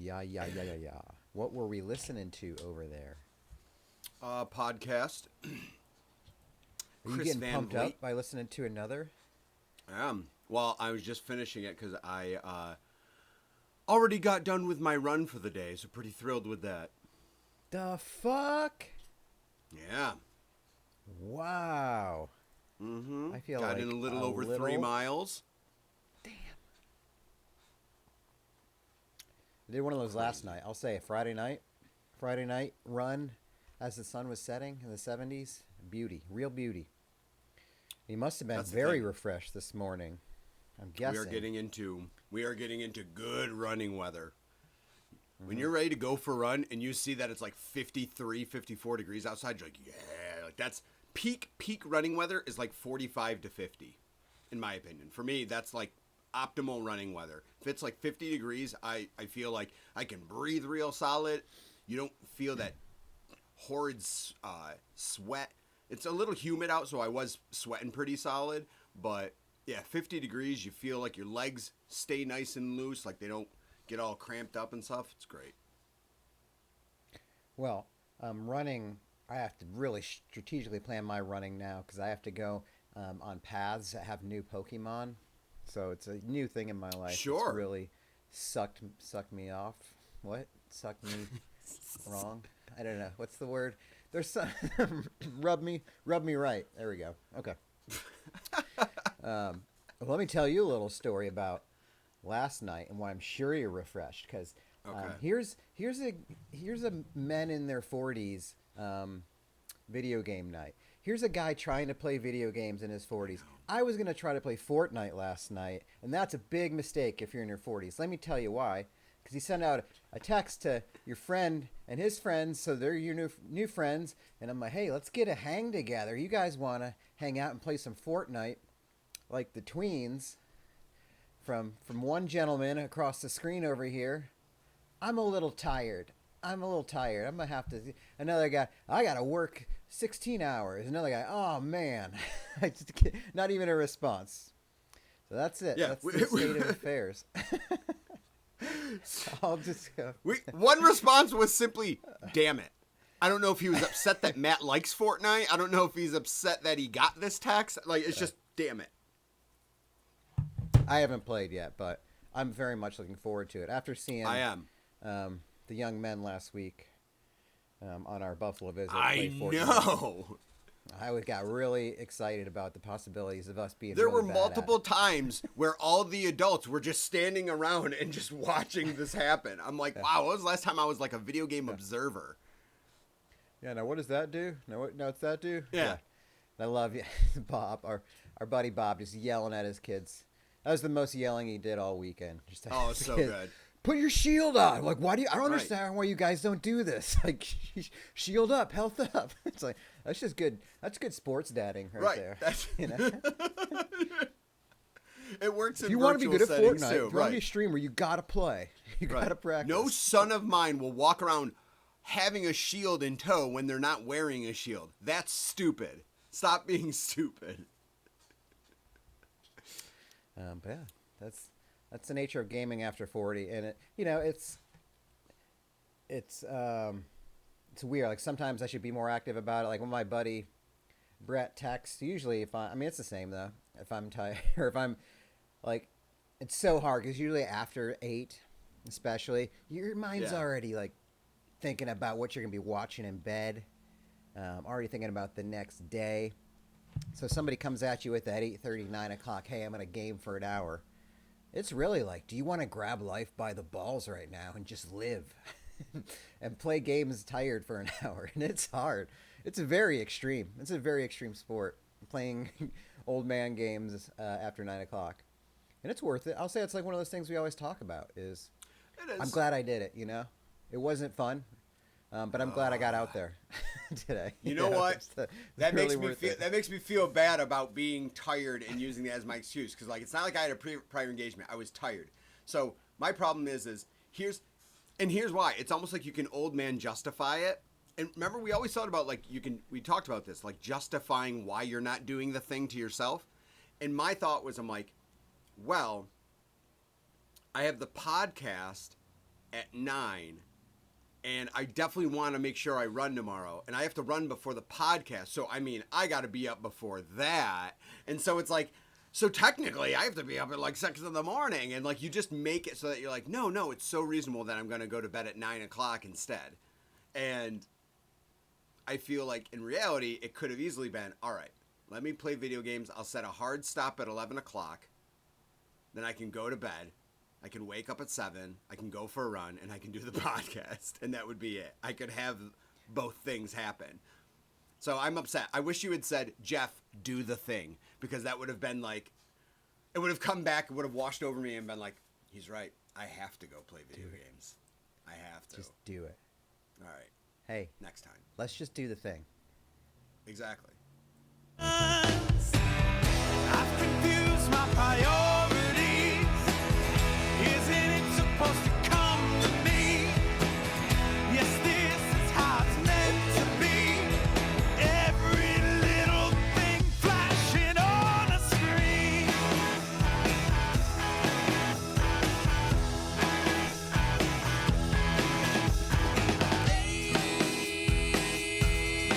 Yeah. What were we listening to over there? Podcast. Are you getting pumped up by listening to another? I am. Well, I was just finishing it because I already got done with my run for the day, so pretty thrilled with that. The fuck? Yeah. Wow. Mm-hmm. I feel got like in a little over 3 miles. Damn. I did one of those last night. I'll say a Friday night run as the sun was setting in the 70s. Beauty. Real beauty. He must have been very refreshed this morning. I'm guessing. We are getting into good running weather. Mm-hmm. When you're ready to go for a run and you see that it's like 53, 54 degrees outside, you're like, yeah, like that's peak running weather is like 45 to 50, in my opinion. For me, that's like optimal running weather. If it's like 50 degrees, I feel like I can breathe real solid. You don't feel that horrid sweat. It's a little humid out, so I was sweating pretty solid. But yeah, 50 degrees, you feel like your legs stay nice and loose, like they don't get all cramped up and stuff. It's great. Well, running, I have to really strategically plan my running now because I have to go on paths that have new Pokemon. So it's a new thing in my life. Sure. It's really sucked me off. What? Sucked me wrong? I don't know. What's the word? There's some rub me right. There we go. Okay. Let me tell you a little story about last night and why I'm sure you're refreshed because here's a men in their 40s video game night. Here's a guy trying to play video games in his 40s. I was going to try to play Fortnite last night, and that's a big mistake if you're in your 40s. Let me tell you why. Because he sent out a text to your friend and his friends, so they're your new friends. And I'm like, hey, let's get a hang together. You guys want to hang out and play some Fortnite like the tweens from one gentleman across the screen over here. I'm a little tired. I'm going to have to... Another guy, I got to work 16 hours. Another guy, oh, man. Not even a response. So that's it. Yeah. That's the state of affairs. I'll just go. One response was simply, damn it. I don't know if he was upset that Matt likes Fortnite. I don't know if he's upset that he got this text. Like, it's just, damn it. I haven't played yet, but I'm very much looking forward to it. After seeing the young men last week on our Buffalo visit. I know. I got really excited about the possibilities of us being There really were bad multiple at it. times where all the adults were just standing around and just watching this happen. I'm like, wow, when was the last time I was like a video game observer? Yeah, now what does that do? Now what's that do? Yeah. I love Bob, our buddy Bob, just yelling at his kids. That was the most yelling he did all weekend. Just it's so good. Put your shield on. Like, why do you? I don't understand why you guys don't do this. Like, shield up, health up. It's like that's just good. That's good sports dadding right there. That's, you know? It works in if you want to be good at Fortnite, too, if you want to be a streamer, you gotta play. You gotta practice. No son of mine will walk around having a shield in tow when they're not wearing a shield. That's stupid. Stop being stupid. But yeah, that's the nature of gaming after 40, and it's weird. Like sometimes I should be more active about it. Like when my buddy Brett texts, usually it's the same though. If I'm tired or if I'm like, it's so hard because usually after 8, especially, your mind's already like thinking about what you're gonna be watching in bed. Already thinking about the next day. So somebody comes at you with that 8:30, 9 o'clock, hey, I'm going to game for an hour. It's really like, do you want to grab life by the balls right now and just live and play games tired for an hour? And it's hard. It's very extreme. It's a very extreme sport, playing old man games after 9 o'clock. And it's worth it. I'll say it's like one of those things we always talk about is, I'm glad I did it, It wasn't fun. But I'm glad I got out there today. You know what? That makes me feel bad about being tired and using that as my excuse because like it's not like I had a prior engagement. I was tired. So my problem is here's why. It's almost like you can old man justify it. And remember, we always thought about we talked about this, like justifying why you're not doing the thing to yourself. And my thought was, I'm like, well, I have the podcast at 9, and I definitely want to make sure I run tomorrow, and I have to run before the podcast. So, I mean, I got to be up before that. And so it's like, so technically I have to be up at like 6 in the morning. And like, you just make it so that you're like, no, it's so reasonable that I'm going to go to bed at 9 o'clock instead. And I feel like in reality, it could have easily been, all right, let me play video games. I'll set a hard stop at 11 o'clock. Then I can go to bed. I can wake up at 7, I can go for a run, and I can do the podcast, and that would be it. I could have both things happen. So I'm upset. I wish you had said, Jeff, do the thing, because that would have been like, it would have come back, it would have washed over me and been like, he's right. I have to go play video games. I have to. Just do it. All right. Hey. Next time. Let's just do the thing. Exactly. I've confused my priorities. Isn't it supposed to come to me? Yes, this is how it's meant to be. Every little thing flashing on a screen.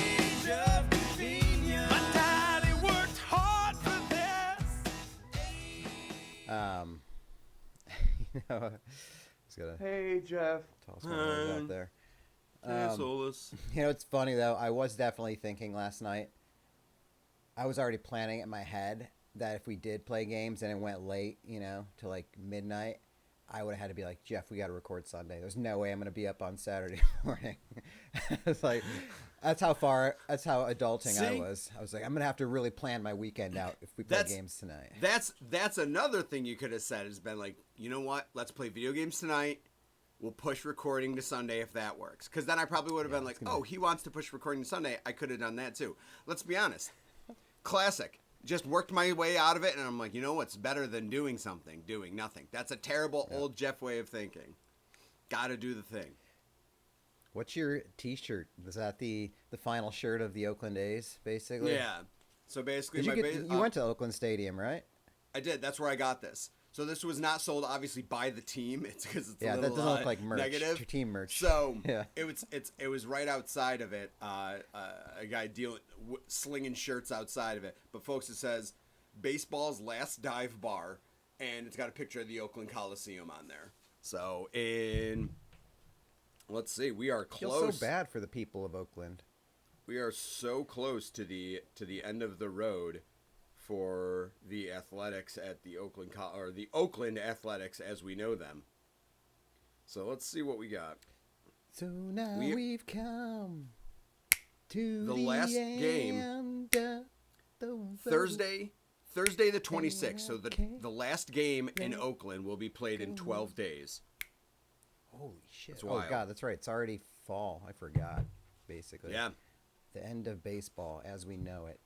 Age of convenience. My daddy worked hard for this. I was gonna Hey, Jeff. toss one of those out there. Solus. You know, it's funny though. I was definitely thinking last night. I was already planning in my head that if we did play games and it went late, you know, to like midnight, I would have had to be like, Jeff, we got to record Sunday. There's no way I'm going to be up on Saturday morning. It's like, that's how adulting I See? was. I was like, I'm going to have to really plan my weekend out if we play games tonight. That's another thing you could have said, has been like, you know what? Let's play video games tonight. We'll push recording to Sunday if that works. Because then I probably would have been like, oh, he wants to push recording to Sunday. I could have done that too. Let's be honest. Classic. Just worked my way out of it, and I'm like, you know what's better than doing something? Doing nothing. That's a terrible old Jeff way of thinking. Got to do the thing. What's your T-shirt? Was that the final shirt of the Oakland A's, basically? Yeah. So basically, You went to Oakland Stadium, right? I did. That's where I got this. So this was not sold, obviously, by the team. It's because it's a little that doesn't look like merch. negative. Your team merch. So yeah. it was right outside of it. A guy slinging shirts outside of it. But folks, it says baseball's last dive bar, and it's got a picture of the Oakland Coliseum on there. So let's see, we are close. I feel so bad for the people of Oakland. We are so close to the end of the road for the athletics at the the Oakland Athletics as we know them. So let's see what we got. So now we've come to the last game. Thursday the 26th. So the last game in Oakland will be played in 12 days. Holy shit. That's Oh wild. God, that's right. It's already fall. I forgot, basically. Yeah. The end of baseball as we know it.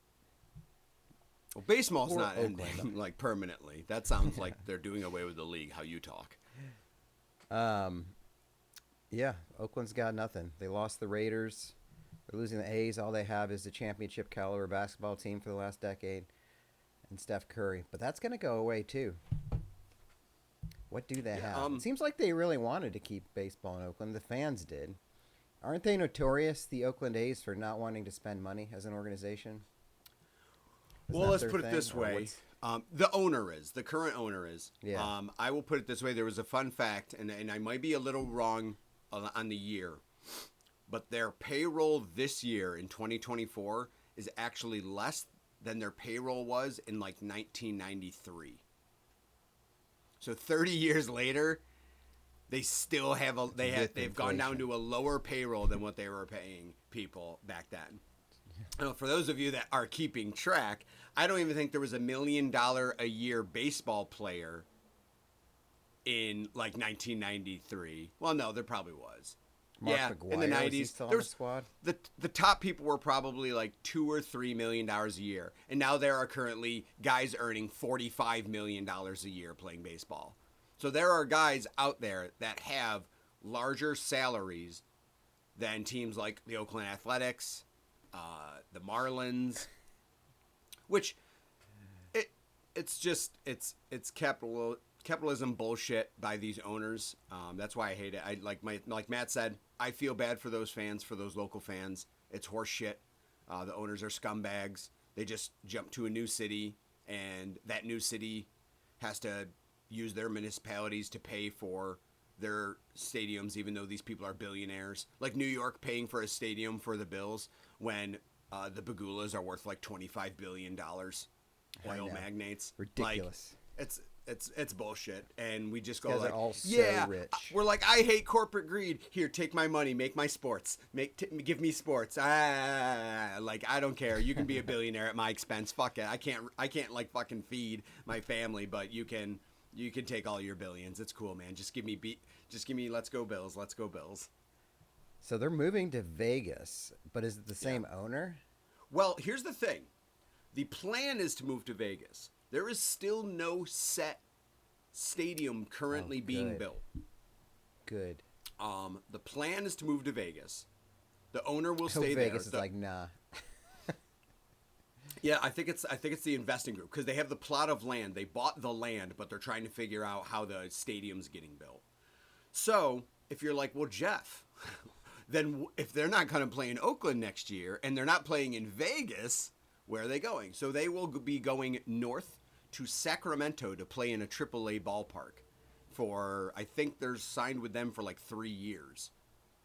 Well, baseball's Poor not Oakland. ending like permanently. That sounds like they're doing away with the league, how you talk. Yeah, Oakland's got nothing. They lost the Raiders. They're losing the A's. All they have is the championship caliber basketball team for the last decade and Steph Curry. But that's going to go away too. What do they have? It seems like they really wanted to keep baseball in Oakland. The fans did. Aren't they notorious, the Oakland A's, for not wanting to spend money as an organization? Well, let's put it this way. The current owner is. Yeah. I will put it this way. There was a fun fact, and I might be a little wrong on the year, but their payroll this year in 2024 is actually less than their payroll was in like 1993. So 30 years later, they still have they've gone down to a lower payroll than what they were paying people back then. Now, for those of you that are keeping track, I don't even think there was $1 million a year baseball player in like 1993. Well, no, there probably was. Mark yeah, McGwire, in the 90s, was he still on there the was squad? the top people were probably like $2 or $3 million a year, and now there are currently guys earning $45 million a year playing baseball. So there are guys out there that have larger salaries than teams like the Oakland Athletics, the Marlins, which it's capitalism bullshit by these owners. That's why I hate it. I like Matt said, I feel bad for those fans, for those local fans. It's horse shit. The owners are scumbags. They just jump to a new city, and that new city has to use their municipalities to pay for their stadiums, even though these people are billionaires. Like New York paying for a stadium for the Bills when the Bagulas are worth like $25 billion. Oil magnates. Ridiculous. Like, it's bullshit, and we just go These guys like, are all so yeah, rich. we're like, I hate corporate greed. Here, take my money, make my sports, give me sports. Like I don't care. You can be a billionaire at my expense. Fuck it. I can't like fucking feed my family, but you can take all your billions. It's cool, man. Just give me. Let's go Bills. Let's go Bills. So they're moving to Vegas, but is it the same owner? Well, here's the thing. The plan is to move to Vegas. There is still no set stadium currently being built. Good. The plan is to move to Vegas. The owner will stay Vegas there. is like, nah. Yeah, I think it's the investing group because they have the plot of land. They bought the land, but they're trying to figure out how the stadium's getting built. So if you're like, well, Jeff, then if they're not going to play in Oakland next year and they're not playing in Vegas, where are they going? So they will be going north to Sacramento to play in a AAA ballpark for, I think they're signed with them for like 3 years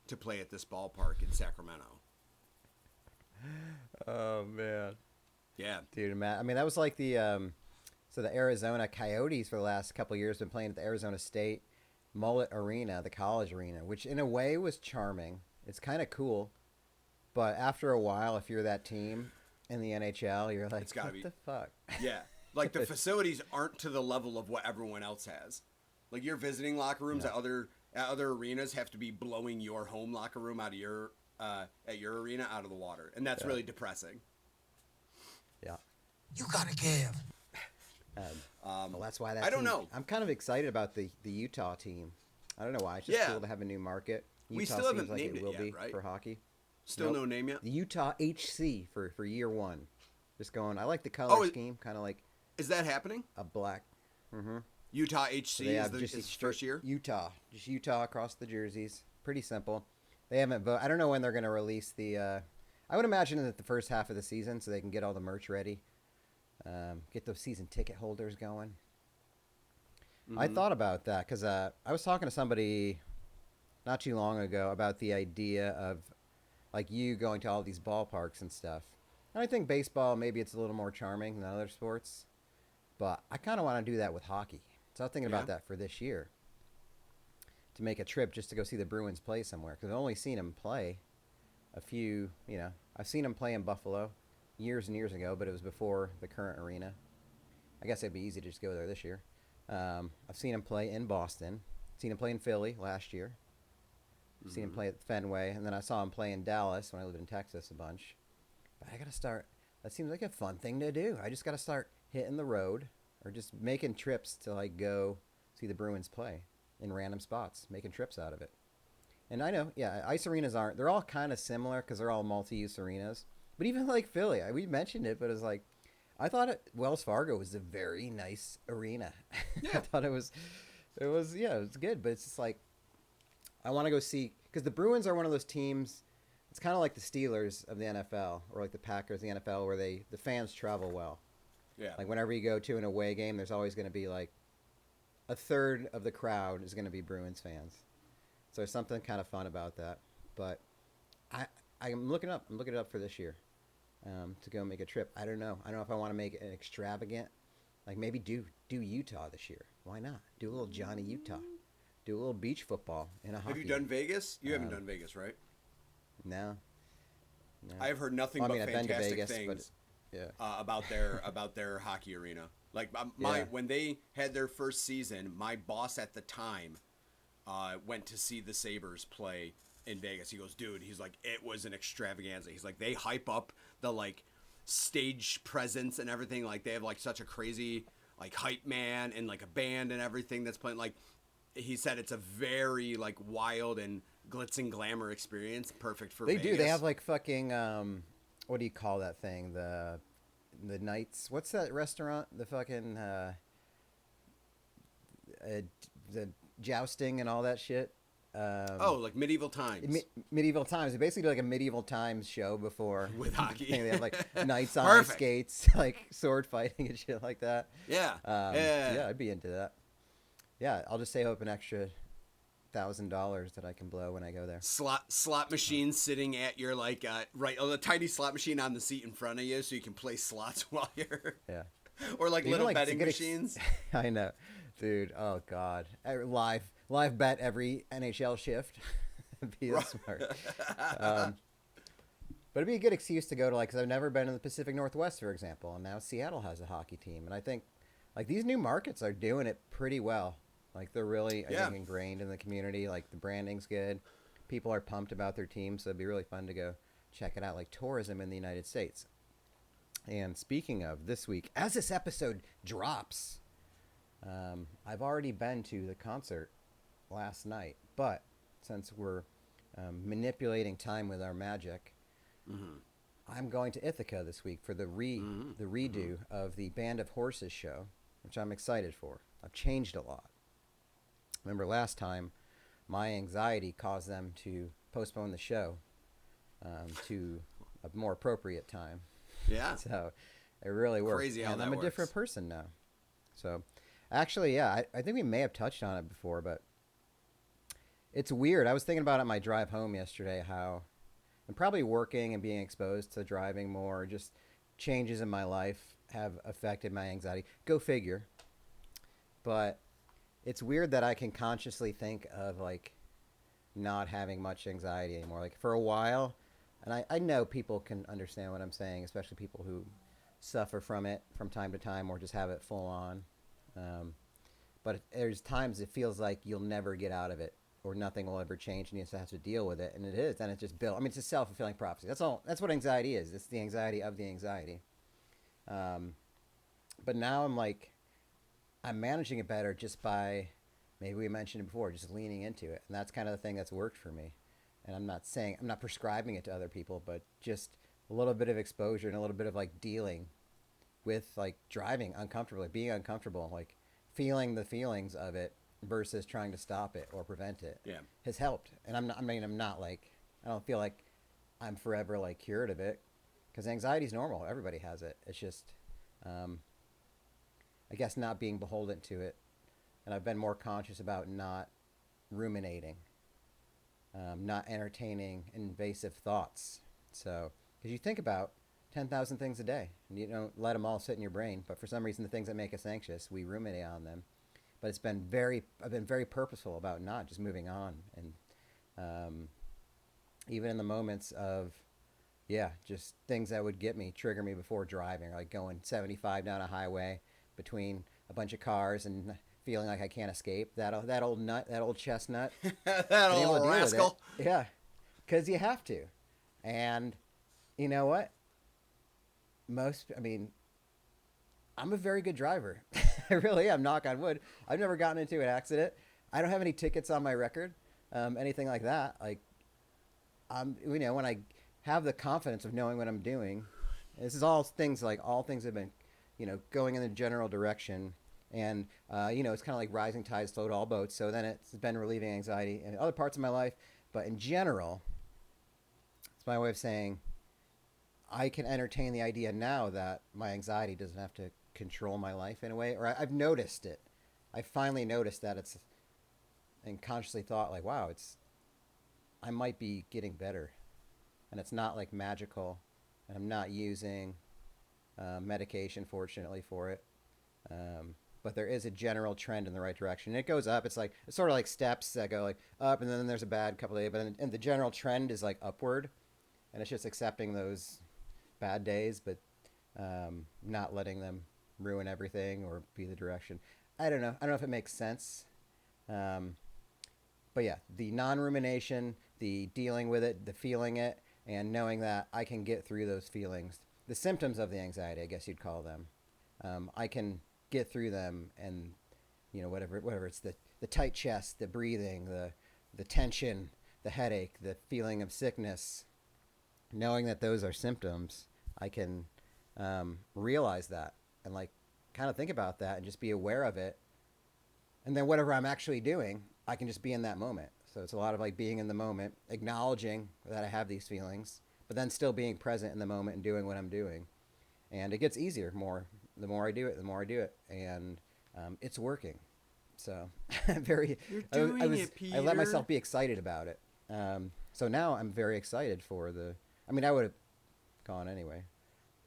to play at this ballpark in Sacramento. Oh, man. Yeah. Dude, Matt, I mean, that was like the Arizona Coyotes for the last couple of years been playing at the Arizona State Mullet Arena, the college arena, which in a way was charming. It's kind of cool. But after a while, if you're that team in the NHL, you're like, what the fuck? Yeah. Like the facilities aren't to the level of what everyone else has. Like your visiting locker rooms at other arenas have to be blowing your home locker room out of your at your arena out of the water, and that's really depressing. Yeah. You gotta give. Well, that's why that I don't know. I'm kind of excited about the Utah team. I don't know why. It's just cool to have a new market. Utah We still haven't seems like named it will it yet, be right? for hockey. Still no name yet? The Utah HC for year one. Just going. I like the color scheme, kind of like. Is that happening? A black. Mm-hmm. Utah HC is the first year? Utah. Just Utah across the jerseys. Pretty simple. They haven't voted. I don't know when they're going to release the... I would imagine that the first half of the season so they can get all the merch ready. Get those season ticket holders going. Mm-hmm. I thought about that because I was talking to somebody not too long ago about the idea of like you going to all these ballparks and stuff. And I think baseball, maybe it's a little more charming than other sports. But I kind of want to do that with hockey. So I was thinking about that for this year. To make a trip just to go see the Bruins play somewhere. Because I've only seen them play a few, I've seen them play in Buffalo years and years ago, but it was before the current arena. I guess it'd be easy to just go there this year. I've seen them play in Boston. Seen them play in Philly last year. Seen them play at Fenway. And then I saw them play in Dallas when I lived in Texas a bunch. But I got to start. That seems like a fun thing to do. I just got to start hitting the road or just making trips to like go see the Bruins play in random spots, making trips out of it. And I know, ice arenas they're all kind of similar because they're all multi-use arenas. But even like Philly, we mentioned it, but it's like, I thought Wells Fargo was a very nice arena. Yeah. I thought it was good, but it's just like, I want to go see, because the Bruins are one of those teams, it's kind of like the Steelers of the NFL, or like the Packers of the NFL, where the fans travel well. Yeah. Like whenever you go to an away game, there's always going to be like a third of the crowd is going to be Bruins fans. So there's something kind of fun about that. But I'm looking it up for this year to go make a trip. I don't know if I want to make it an extravagant, like maybe do Utah this year. Why not? Do a little Johnny Utah. Do a little beach football in a hockey. Have you done Vegas? You haven't done Vegas, right? No. I've heard nothing but fantastic Vegas, things but, about their hockey arena. Like when they had their first season, my boss at the time went to see the Sabres play in Vegas. He goes, dude, he's like, it was an extravaganza. He's like, they hype up the like stage presence and everything. Like they have like such a crazy like hype man and like a band and everything that's playing. Like he said, it's a very like wild and glitz and glamour experience, perfect for Vegas. They do. They have like fucking what do you call that thing? The Knights. What's that restaurant? The fucking the jousting and all that shit. Like medieval times. Medieval times. They basically do like a medieval times show before With hockey. They have like knights on ice Perfect. skates, like sword fighting and shit like that. Yeah. Yeah, I'd be into that. Yeah, I'll just save up an extra $1,000 that I can blow when I go there. Slot machine sitting at your a tiny slot machine on the seat in front of you, so you can play slots while you're. Yeah. Or like Even, little like, betting to get machines. I know, dude. Oh god, live bet every NHL shift. It'd be smart. But it'd be a good excuse to go to because I've never been in the Pacific Northwest, for example, and now Seattle has a hockey team, and I think like these new markets are doing it pretty well. Like they're really I think ingrained in the community. Like the branding's good. People are pumped about their team, so it'd be really fun to go check it out. Like tourism in the United States. And speaking of this week, as this episode drops, I've already been to the concert last night. But since we're manipulating time with our magic, I'm going to Ithaca this week for the redo of the Band of Horses show, which I'm excited for. I've changed a lot. Remember last time, my anxiety caused them to postpone the show to a more appropriate time. Yeah. So it really worked. Crazy how and that I'm a works. different person now. So actually, yeah, I think we may have touched on it before, but it's weird. I was thinking about it on my drive home yesterday how I'm probably working and being exposed to driving more, just changes in my life have affected my anxiety. Go figure. But it's weird that I can consciously think of like not having much anxiety anymore. Like for a while, and I know people can understand what I'm saying, especially people who suffer from it from time to time or just have it full on. But there's times it feels like you'll never get out of it or nothing will ever change and you just have to deal with it. And it is. And it's just built. I mean, it's a self-fulfilling prophecy. That's all. That's what anxiety is. It's the anxiety of the anxiety. But now I'm managing it better just by, maybe we mentioned it before, just leaning into it. And that's kind of the thing that's worked for me. And I'm not prescribing it to other people, but just a little bit of exposure and a little bit of like dealing with like driving uncomfortably, being uncomfortable, like feeling the feelings of it versus trying to stop it or prevent it has helped. And I don't feel like I'm forever like cured of it because anxiety is normal. Everybody has it. It's just, I guess not being beholden to it. And I've been more conscious about not ruminating. Not entertaining invasive thoughts. So, because you think about 10,000 things a day, and you don't let them all sit in your brain. But for some reason, the things that make us anxious, we ruminate on them. But I've been very purposeful about not just moving on, and even in the moments of, just things that would trigger me before driving, like going 75 down a highway between a bunch of cars and feeling like I can't escape that old chestnut, that old rascal. Yeah, because you have to, and you know what? I'm a very good driver. I really am. Knock on wood. I've never gotten into an accident. I don't have any tickets on my record, anything like that. Like, when I have the confidence of knowing what I'm doing, this is all things have been, going in the general direction. And, it's kind of like rising tides float all boats. So then it's been relieving anxiety in other parts of my life. But in general, it's my way of saying I can entertain the idea now that my anxiety doesn't have to control my life in a way. Or I've noticed it. I finally noticed that and consciously thought like, wow, I might be getting better. And it's not like magical. And I'm not using medication, fortunately, for it. But there is a general trend in the right direction. And it goes up. It's sort of like steps that go like up, and then there's a bad couple of days. But and the general trend is like upward, and it's just accepting those bad days, but not letting them ruin everything or be the direction. I don't know if it makes sense. But yeah, the non-rumination, the dealing with it, the feeling it, and knowing that I can get through those feelings, the symptoms of the anxiety, I guess you'd call them. I can get through them, and whatever it's the tight chest, the breathing, the tension, the headache, the feeling of sickness, knowing that those are symptoms, I can realize that and like kind of think about that and just be aware of it, And then whatever I'm actually doing, I can just be in that moment. So it's a lot of like being in the moment, acknowledging that I have these feelings, but then still being present in the moment and doing what I'm doing. And it gets easier the more I do it, the more I do it, and it's working. So I'm very. You're doing it, I let Peter. myself be excited about it. So now I'm very excited for the. I mean, I would have gone anyway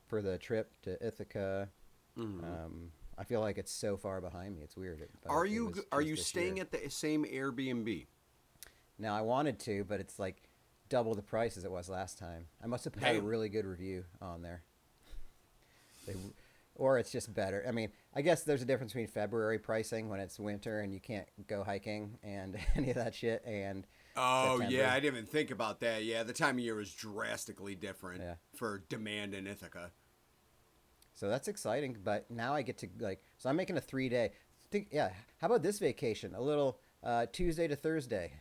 for the trip to Ithaca. I feel like it's so far behind me. It's weird. But Are it you was are just you this staying year. at the same Airbnb? Now I wanted to, but it's like double the price as it was last time. I must have had a Damn. really good review on there. They, or it's just better. I mean, I guess there's a difference between February pricing when it's winter and you can't go hiking and any of that shit, and Oh September. yeah, I didn't even think about that. Yeah, the time of year was drastically different Yeah. for demand in Ithaca. So that's exciting. But now I get to like, so I'm making a 3-day. Yeah, how about this vacation? A little Tuesday to Thursday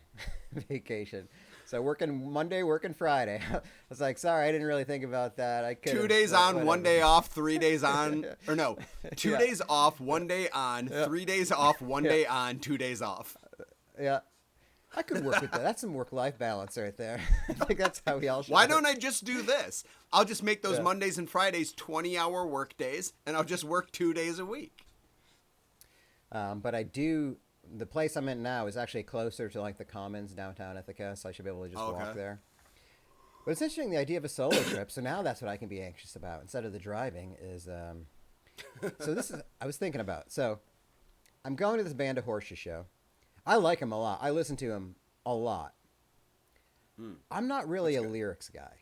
vacation. So working Monday, working Friday. I was like, sorry, I didn't really think about that. I could 2 days on, 1 day off, 3 days on, or no, 2 Yeah. days off, 1 day on, 3 days off, 1 day on, 2 days off. Yeah. I could work with that. That's some work-life balance right there. I think that's how we all should. Why don't I just do this? I'll just make those Yeah. Mondays and Fridays 20-hour work days, and I'll just work 2 days a week. But I do. The place I'm in now is actually closer to like the Commons downtown Ithaca, so I should be able to just Okay. walk there. But it's interesting the idea of a solo trip. So now that's what I can be anxious about instead of the driving. Is so this is I was thinking about. So I'm going to this Band of Horses show. I like him a lot. I listen to him a lot. I'm not really a lyrics guy.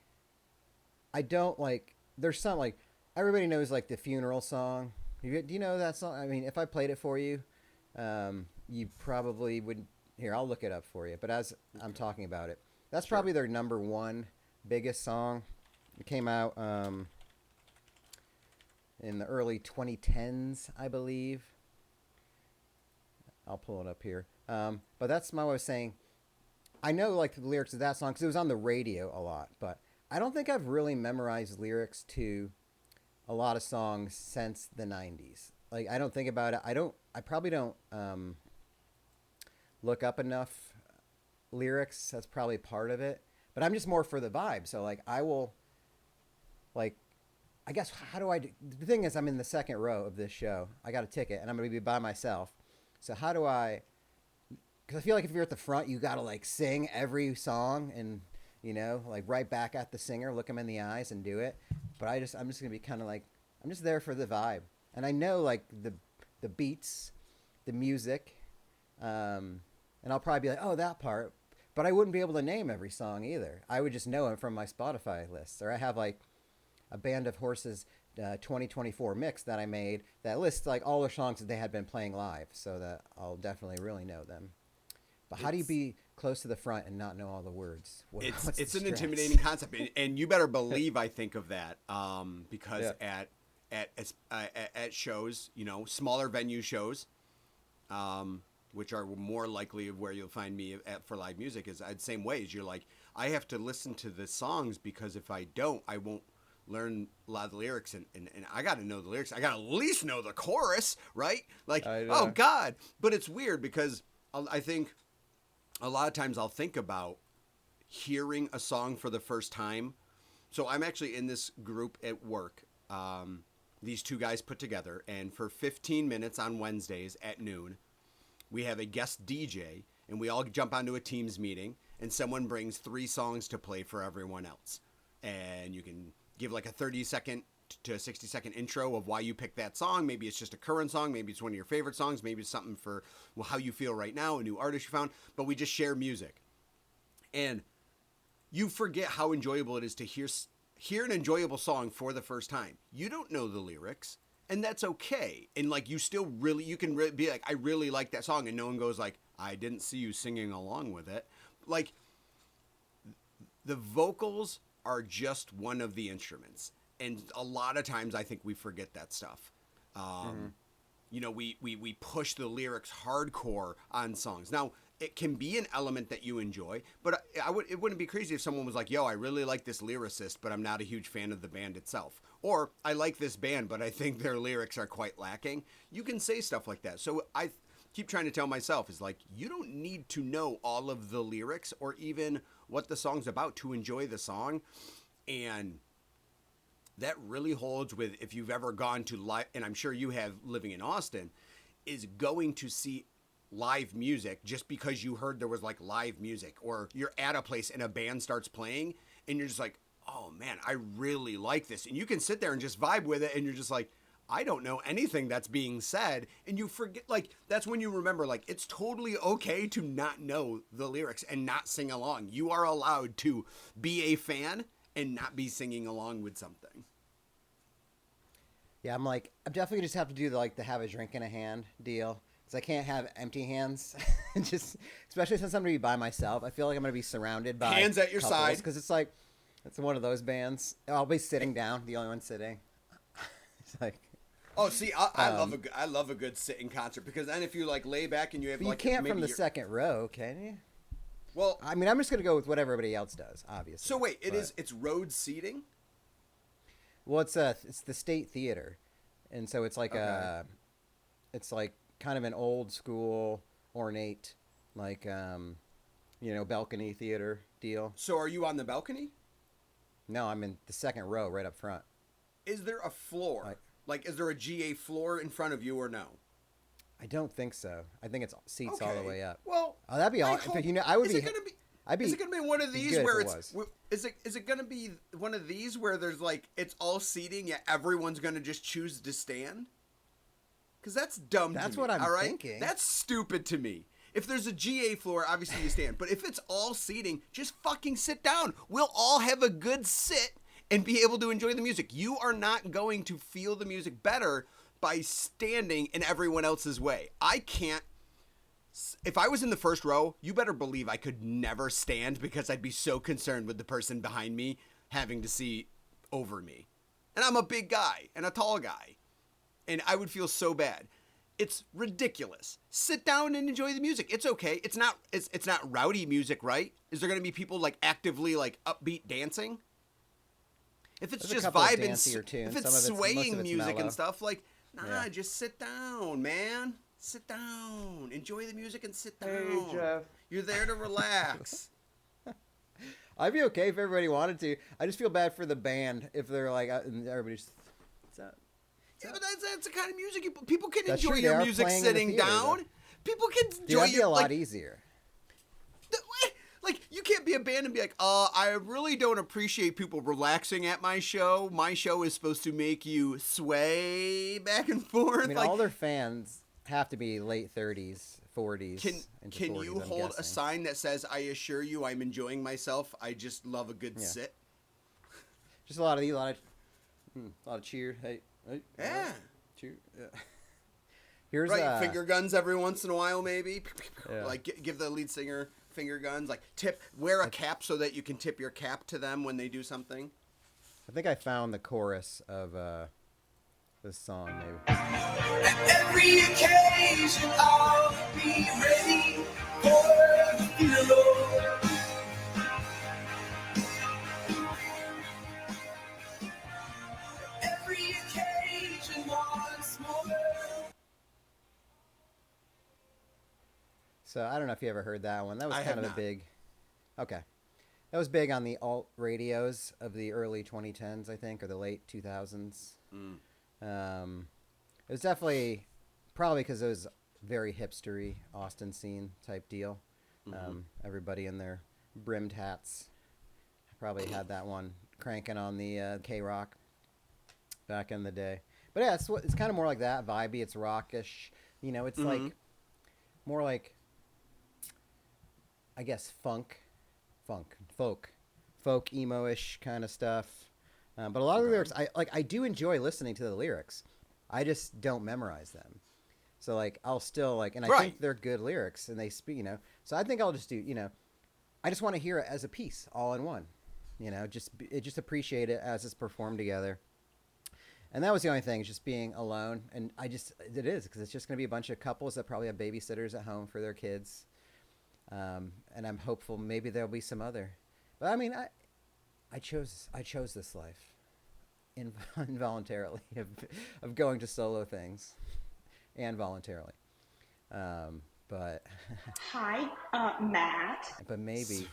I don't like. There's some like everybody knows like the funeral song. Do you know that song? I mean, if I played it for you, you probably would. Here, I'll look it up for you. But as I'm talking about it, that's probably their number one biggest song. It came out in the early 2010s, I believe. I'll pull it up here. But that's my way of saying. I know like the lyrics of that song because it was on the radio a lot, but I don't think I've really memorized lyrics to a lot of songs since the 90s. Like I don't think about it. I probably don't look up enough lyrics. That's probably part of it. But I'm just more for the vibe. So like I will like I guess how do I do? The thing is I'm in the second row of this show. I got a ticket and I'm going to be by myself. So how do I because I feel like if you're at the front, you got to like sing every song and, you know, like right back at the singer, look him in the eyes and do it. But I'm just going to be kind of like, I'm just there for the vibe. And I know like the beats, the music, and I'll probably be like, oh, that part. But I wouldn't be able to name every song either. I would just know it from my Spotify list. Or I have like a Band of Horses 2024 mix that I made that lists like all the songs that they had been playing live so that I'll definitely really know them. But how do you be close to the front and not know all the words? It's What's it's the an stress? intimidating concept, and you better believe I think of that because at shows, you know, smaller venue shows, which are more likely of where you'll find me for live music, is the same way as you're like, I have to listen to the songs because if I don't, I won't learn a lot of the lyrics, and I got to know the lyrics. I got to at least know the chorus, right? Like, I know. oh God! But it's weird because I think a lot of times I'll think about hearing a song for the first time. So I'm actually in this group at work. These two guys put together, and for 15 minutes on Wednesdays at noon, we have a guest DJ, and we all jump onto a Teams meeting, and someone brings 3 songs to play for everyone else. And you can give like a 30-second to a 60-second intro of why you picked that song. Maybe it's just a current song. Maybe it's one of your favorite songs. Maybe it's something for how you feel right now, a new artist you found. But we just share music. And you forget how enjoyable it is to hear an enjoyable song for the first time. You don't know the lyrics, and that's okay. And like you still really, you can be like, I really like that song, and no one goes like, I didn't see you singing along with it. Like the vocals are just one of the instruments. And a lot of times I think we forget that stuff. You know, we push the lyrics hardcore on songs. Now, it can be an element that you enjoy, but it wouldn't be crazy if someone was like, yo, I really like this lyricist, but I'm not a huge fan of the band itself. Or, I like this band, but I think their lyrics are quite lacking. You can say stuff like that. So keep trying to tell myself is like, you don't need to know all of the lyrics or even what the song's about to enjoy the song. And that really holds with, if you've ever gone to live, and I'm sure you have living in Austin, is going to see live music just because you heard there was like live music, or you're at a place and a band starts playing and you're just like, oh man, I really like this. And you can sit there and just vibe with it and you're just like, I don't know anything that's being said. And you forget, like, that's when you remember, like, it's totally okay to not know the lyrics and not sing along. You are allowed to be a fan and not be singing along with something. Yeah, I'm definitely just have to do the have a drink in a hand deal. Because I can't have empty hands. Just, especially since I'm going to be by myself. I feel like I'm going to be surrounded by hands at your side. Because it's like, it's one of those bands. I'll be sitting down, the only one sitting. It's like... Oh, see, I love a good sitting concert, because then if you like lay back and you have but like... you can't from the second row, can you? Well... I mean, I'm just going to go with what everybody else does, obviously. So wait, it's road seating? Well, it's the State Theater. And so it's like it's like kind of an old school, ornate, like, balcony theater deal. So are you on the balcony? No, I'm in the second row right up front. Is there a floor? Like, is there a GA floor in front of you or no? I don't think so. I think it's seats all the way up. Well, oh, that'd be awesome. I would be. Is it gonna be one of these where is it gonna be one of these where there's like it's all seating yet everyone's gonna just choose to stand? Because that's dumb. That's to me, what I'm all right? thinking. That's stupid to me. If there's a GA floor, obviously you stand. But if it's all seating, just fucking sit down. We'll all have a good sit and be able to enjoy the music. You are not going to feel the music better by standing in everyone else's way. I can't. If I was in the first row, you better believe I could never stand, because I'd be so concerned with the person behind me having to see over me. And I'm a big guy and a tall guy. And I would feel so bad. It's ridiculous. Sit down and enjoy the music. It's okay. It's not rowdy music, right? Is there going to be people like actively like upbeat dancing? If it's just vibing, if it's swaying music mellow. And stuff, like, just sit down, man. Sit down. Enjoy the music and sit down. Hey, Jeff. You're there to relax. I'd be okay if everybody wanted to. I just feel bad for the band if they're like, and everybody's... What's that? Yeah, but that's the kind of music people can enjoy your music sitting down. People can enjoy that'd be a lot easier. Like, you can't be a band and be like, I really don't appreciate people relaxing at my show. My show is supposed to make you sway back and forth. I mean, all their fans have to be late 30s, 40s. Can you hold a sign that says, I assure you I'm enjoying myself. I just love a good sit. Just a lot of cheer. Hey, yeah. Cheer. Yeah. Here's finger guns every once in a while, maybe. Like, give the lead singer finger guns. Like, wear a cap so that you can tip your cap to them when they do something. I think I found the chorus of this song, maybe. At every occasion I'll be ready for the funeral. Every occasion once more. So I don't know if you ever heard that one. That was kind of a big... Okay. That was big on the alt radios of the early 2010s, I think, or the late 2000s. It was definitely probably because it was very hipstery Austin scene type deal. Everybody in their brimmed hats probably had that one cranking on the K-Rock back in the day. But yeah, it's kind of more like that, vibey. It's rockish. You know, it's like more like, I guess, folk emo-ish kind of stuff. But a lot of the lyrics, I do enjoy listening to the lyrics. I just don't memorize them. So like I'll still like, and I think they're good lyrics, and they speak, So I think I'll just do, I just want to hear it as a piece, all in one. Just appreciate it as it's performed together. And that was the only thing, just being alone. And it is, because it's just going to be a bunch of couples that probably have babysitters at home for their kids. And I'm hopeful maybe there'll be some other. But I mean, I chose this life involuntarily of going to solo things and voluntarily. But Hi, Matt. but maybe,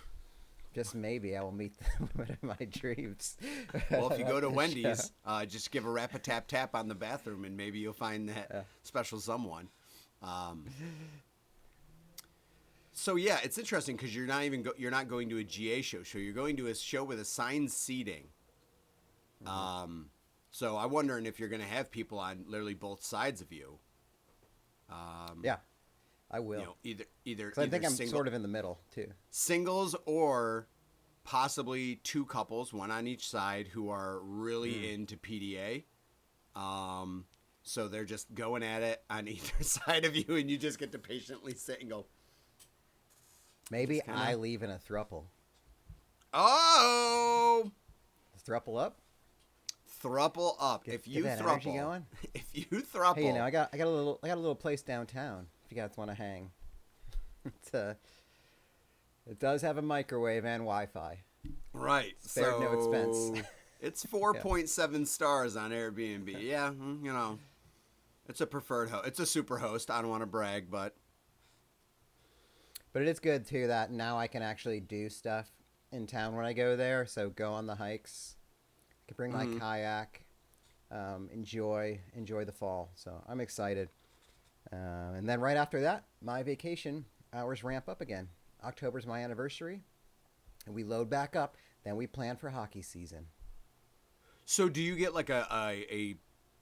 just maybe, I will meet the woman of my dreams. Well, if you go to Show. Wendy's, just give a rap a tap tap on the bathroom, and maybe you'll find that special someone. So yeah, it's interesting because you're not even you're not going to a GA show. So you're going to a show with assigned seating. So I'm wondering if you're going to have people on literally both sides of you. Yeah, I will. You know, either 'Cause I think I'm single, sort of in the middle too. singles or possibly two couples, one on each side, who are really into PDA. So they're just going at it on either side of you, and you just get to patiently sit and go. Maybe kinda- I leave in a throuple. Oh, Throuple up. thruple up. Get- If get you that energy thruple, going. if you thruple, Hey, I got a little place downtown. If you guys want to hang, it does have a microwave and Wi-Fi. right? Spared no expense. It's 4.7 stars on Airbnb. Yeah, you know, it's a preferred host. It's a super host. I don't want to brag, but But it is good too that now I can actually do stuff in town when I go there. So go on the hikes. I can bring my kayak. Enjoy the fall. So I'm excited. And then right after that, my vacation hours ramp up again. October's my anniversary, and we load back up. Then we plan for hockey season. so do you get like a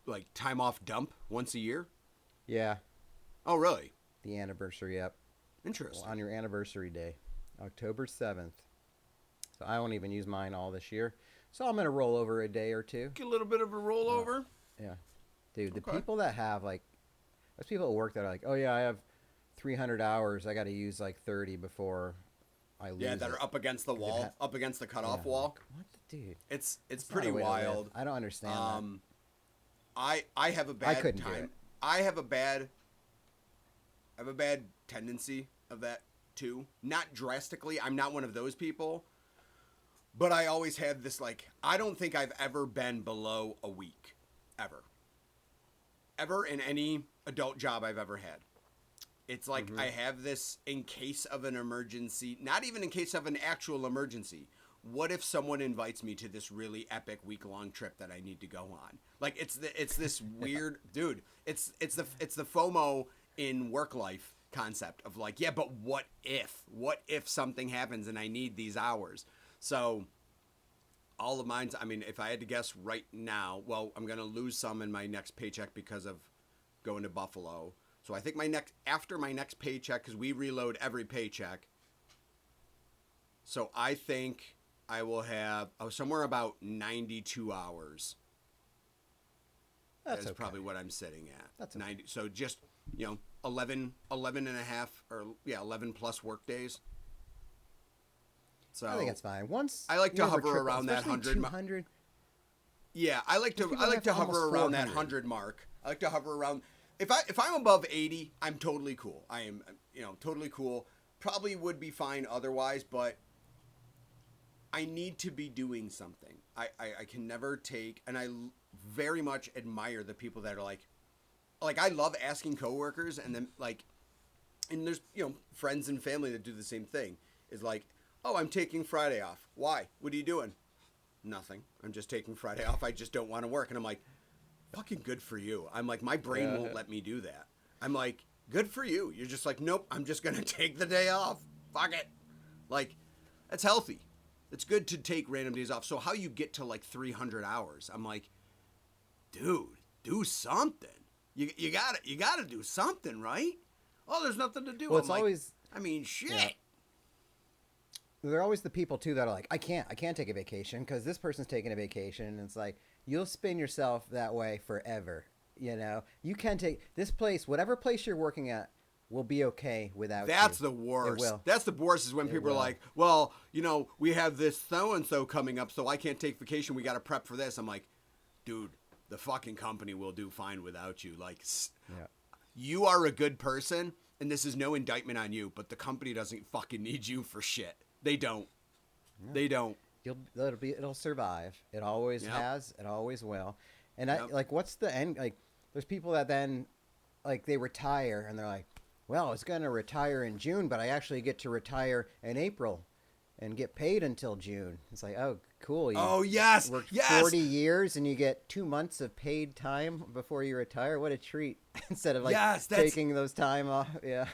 like time off dump once a year? Yeah, Oh, really? the anniversary up Interesting. on your anniversary day, October 7th. So I won't even use mine all this year. So I'm gonna roll over a day or two. Get a little bit of a rollover. Yeah, dude, the Okay. people that have like, there's people at work that are like, oh yeah, I have 300 hours. I got to use like 30 before I lose. Yeah, that it. are up against the wall, up against the cutoff Yeah, wall. like, what the dude? It's That's not pretty a way to live. wild. I don't understand that. I have a bad couldn't do time. it. I have a bad tendency of that too. Not drastically. I'm not one of those people. But I always have this like I don't think I've ever been below a week ever. Ever in any adult job I've ever had. It's like I have this in case of an emergency, not even in case of an actual emergency. What if someone invites me to this really epic week-long trip that I need to go on? Like it's this weird dude. It's the FOMO in work life concept of like, yeah, but what if something happens and I need these hours? So all of mine, I mean, if I had to guess right now, well, I'm going to lose some in my next paycheck because of going to Buffalo. So I think after my next paycheck, because we reload every paycheck. So I think I will have somewhere about 92 hours. That's That's okay. probably what I'm sitting at. That's okay. 90. So just, 11 and a half or 11 plus work days. So I think it's fine. Once I like you to have a hover triple, around that especially 100 200. Yeah, I like to people have hover almost around that 400. 100 mark. I like to hover around if I'm above 80, I'm totally cool. I am totally cool. Probably would be fine otherwise, but I need to be doing something. I can never take and I very much admire the people that are like I love asking coworkers and then and there's friends and family that do the same thing. Is like, "Oh, I'm taking Friday off. Why? What are you doing?" Nothing. I'm just taking Friday off. I just don't want to work. And I'm like, fucking good for you. I'm like, my brain won't let me do that. I'm like, good for you. You're just like, nope, I'm just going to take the day off. Fuck it. Like, that's healthy. It's good to take random days off. So how you get to like 300 hours? I'm like, dude, do something. You gotta do something, right? Oh, there's nothing to do. Well, I'm it's like, always I mean, shit. Yeah. There are always the people too that are like, I can't take a vacation because this person's taking a vacation, and it's like you'll spin yourself that way forever. You can take this place, whatever place you're working at, will be okay without you. That's the worst. It will. That's the worst is when people are will. like, well, we have this so-and-so coming up, so I can't take vacation. We got to prep for this. I'm like, dude, the fucking company will do fine without you. Like, Yeah. you are a good person, and this is no indictment on you, but the company doesn't fucking need you for shit. They don't. Yeah. They don't. It'll survive. It always Yep. has. It always will. And Yep. what's the end? Like, there's people that then, like, they retire and they're like, well, I was going to retire in June, but I actually get to retire in April and get paid until June. It's like, oh, cool. Oh, yes. Worked Yes. 40 years and you get 2 months of paid time before you retire. What a treat. Instead of like taking those time off. Yeah.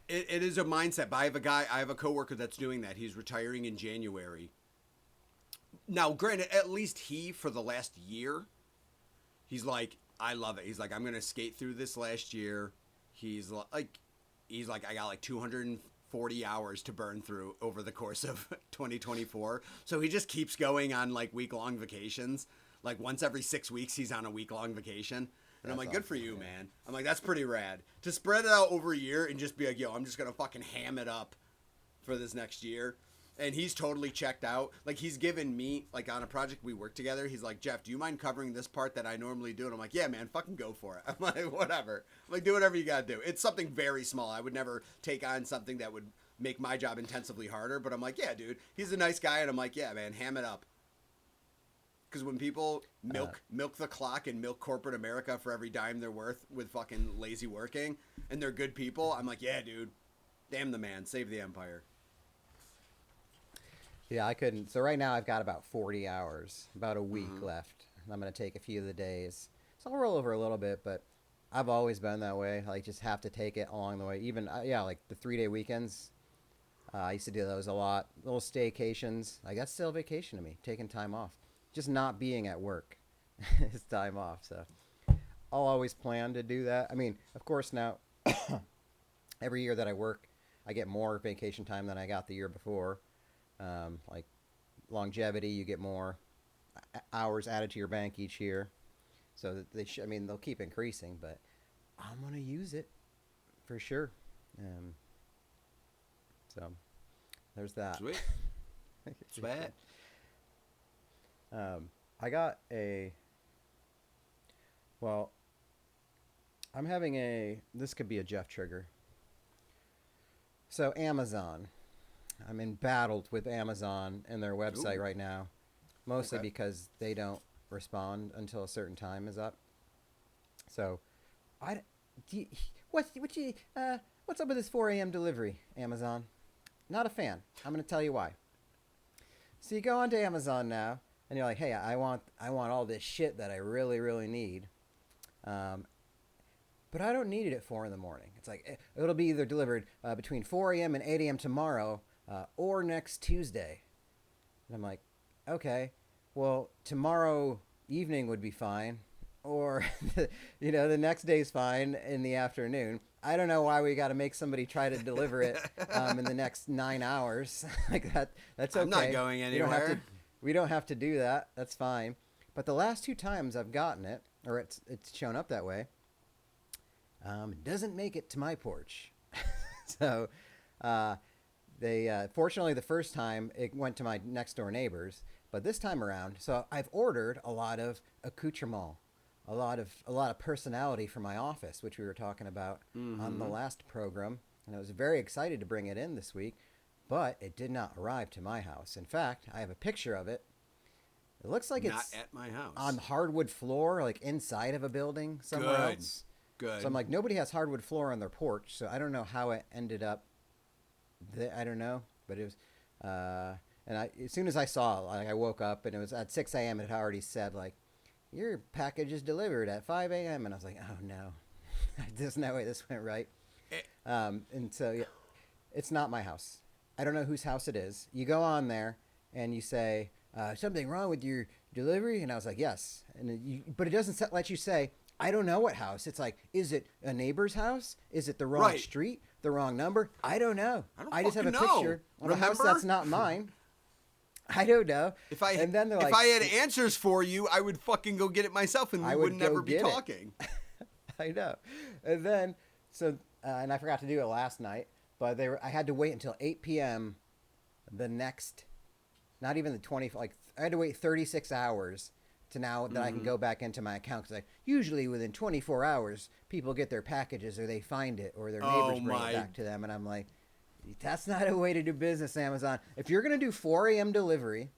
It is a mindset. But I have a coworker that's doing that. He's retiring in January. Now, granted, at least for the last year, he's like, I love it. He's like, I'm going to skate through this last year. He's like, I got like 240 hours to burn through over the course of 2024. So he just keeps going on like week-long vacations. Like once every 6 weeks, he's on a week-long vacation. And I'm like, good for you, man. I'm like, that's pretty rad. To spread it out over a year and just be like, yo, I'm just going to fucking ham it up for this next year. And he's totally checked out. Like, he's given me, like, on a project we work together, he's like, Jeff, do you mind covering this part that I normally do? And I'm like, yeah, man, fucking go for it. I'm like, whatever. I'm like, do whatever you got to do. It's something very small. I would never take on something that would make my job intensively harder. But I'm like, yeah, dude, he's a nice guy. And I'm like, yeah, man, ham it up. Because when people milk the clock and milk corporate America for every dime they're worth with fucking lazy working, and they're good people, I'm like, yeah, dude, damn the man, save the empire. Yeah, I couldn't. So right now I've got about 40 hours, about a week left. And I'm going to take a few of the days. So I'll roll over a little bit, but I've always been that way. Like, just have to take it along the way. Even, like the 3-day weekends. I used to do those a lot. Little staycations. Like, that's still vacation to me, taking time off. Just not being at work is time off. So I'll always plan to do that. I mean, of course, now, every year that I work, I get more vacation time than I got the year before. Like longevity, you get more hours added to your bank each year. So that they'll keep increasing, but I'm going to use it for sure. So there's that. Sweet. Sweet. I got I'm having this could be a Jeff trigger. So Amazon. I'm embattled with Amazon and their website right now, mostly because they don't respond until a certain time is up. So, what's up with this 4 a.m. delivery, Amazon? Not a fan. I'm going to tell you why. So you go onto Amazon now, and you're like, hey, I want all this shit that I really, really need. But I don't need it at 4 in the morning. It's like, it'll be either delivered between 4 a.m. and 8 a.m. tomorrow, or next Tuesday. And I'm like, okay, well, tomorrow evening would be fine. Or, the next day's fine in the afternoon. I don't know why we got to make somebody try to deliver it in the next 9 hours. Like that's okay. I'm not going anywhere. We don't have to do that. That's fine. But the last 2 times I've gotten it, or it's shown up that way, it doesn't make it to my porch. So, they fortunately the first time it went to my next door neighbors, but this time around, so I've ordered a lot of accoutrement, a lot of personality for my office, which we were talking about on the last program, and I was very excited to bring it in this week, but it did not arrive to my house. In fact, I have a picture of it. It looks like not it's at my house on hardwood floor, like inside of a building somewhere else. Good. So I'm like, nobody has hardwood floor on their porch, so I don't know how it ended up. I don't know, but it was, and as soon as I saw it, like I woke up and it was at 6 a.m. It had already said like, your package is delivered at 5 a.m. And I was like, oh no, there's no way this went right. And so yeah, it's not my house. I don't know whose house it is. You go on there and you say, something wrong with your delivery? And I was like, yes. But it doesn't let you say, I don't know what house. It's like, is it a neighbor's house? Is it the wrong street? The wrong number? I don't know. I just have a picture of a house that's not mine. I don't know. If I and then if like, I had answers for you, I would fucking go get it myself, and we would never be talking. I know. And then and I forgot to do it last night, but I had to wait until 8 p.m. the next, not even the 20. Like I had to wait 36 hours to now that I can go back into my account, because usually within 24 hours people get their packages or they find it or their neighbors bring it back to them, and I'm like, that's not a way to do business, Amazon. If you're going to do 4 a.m. delivery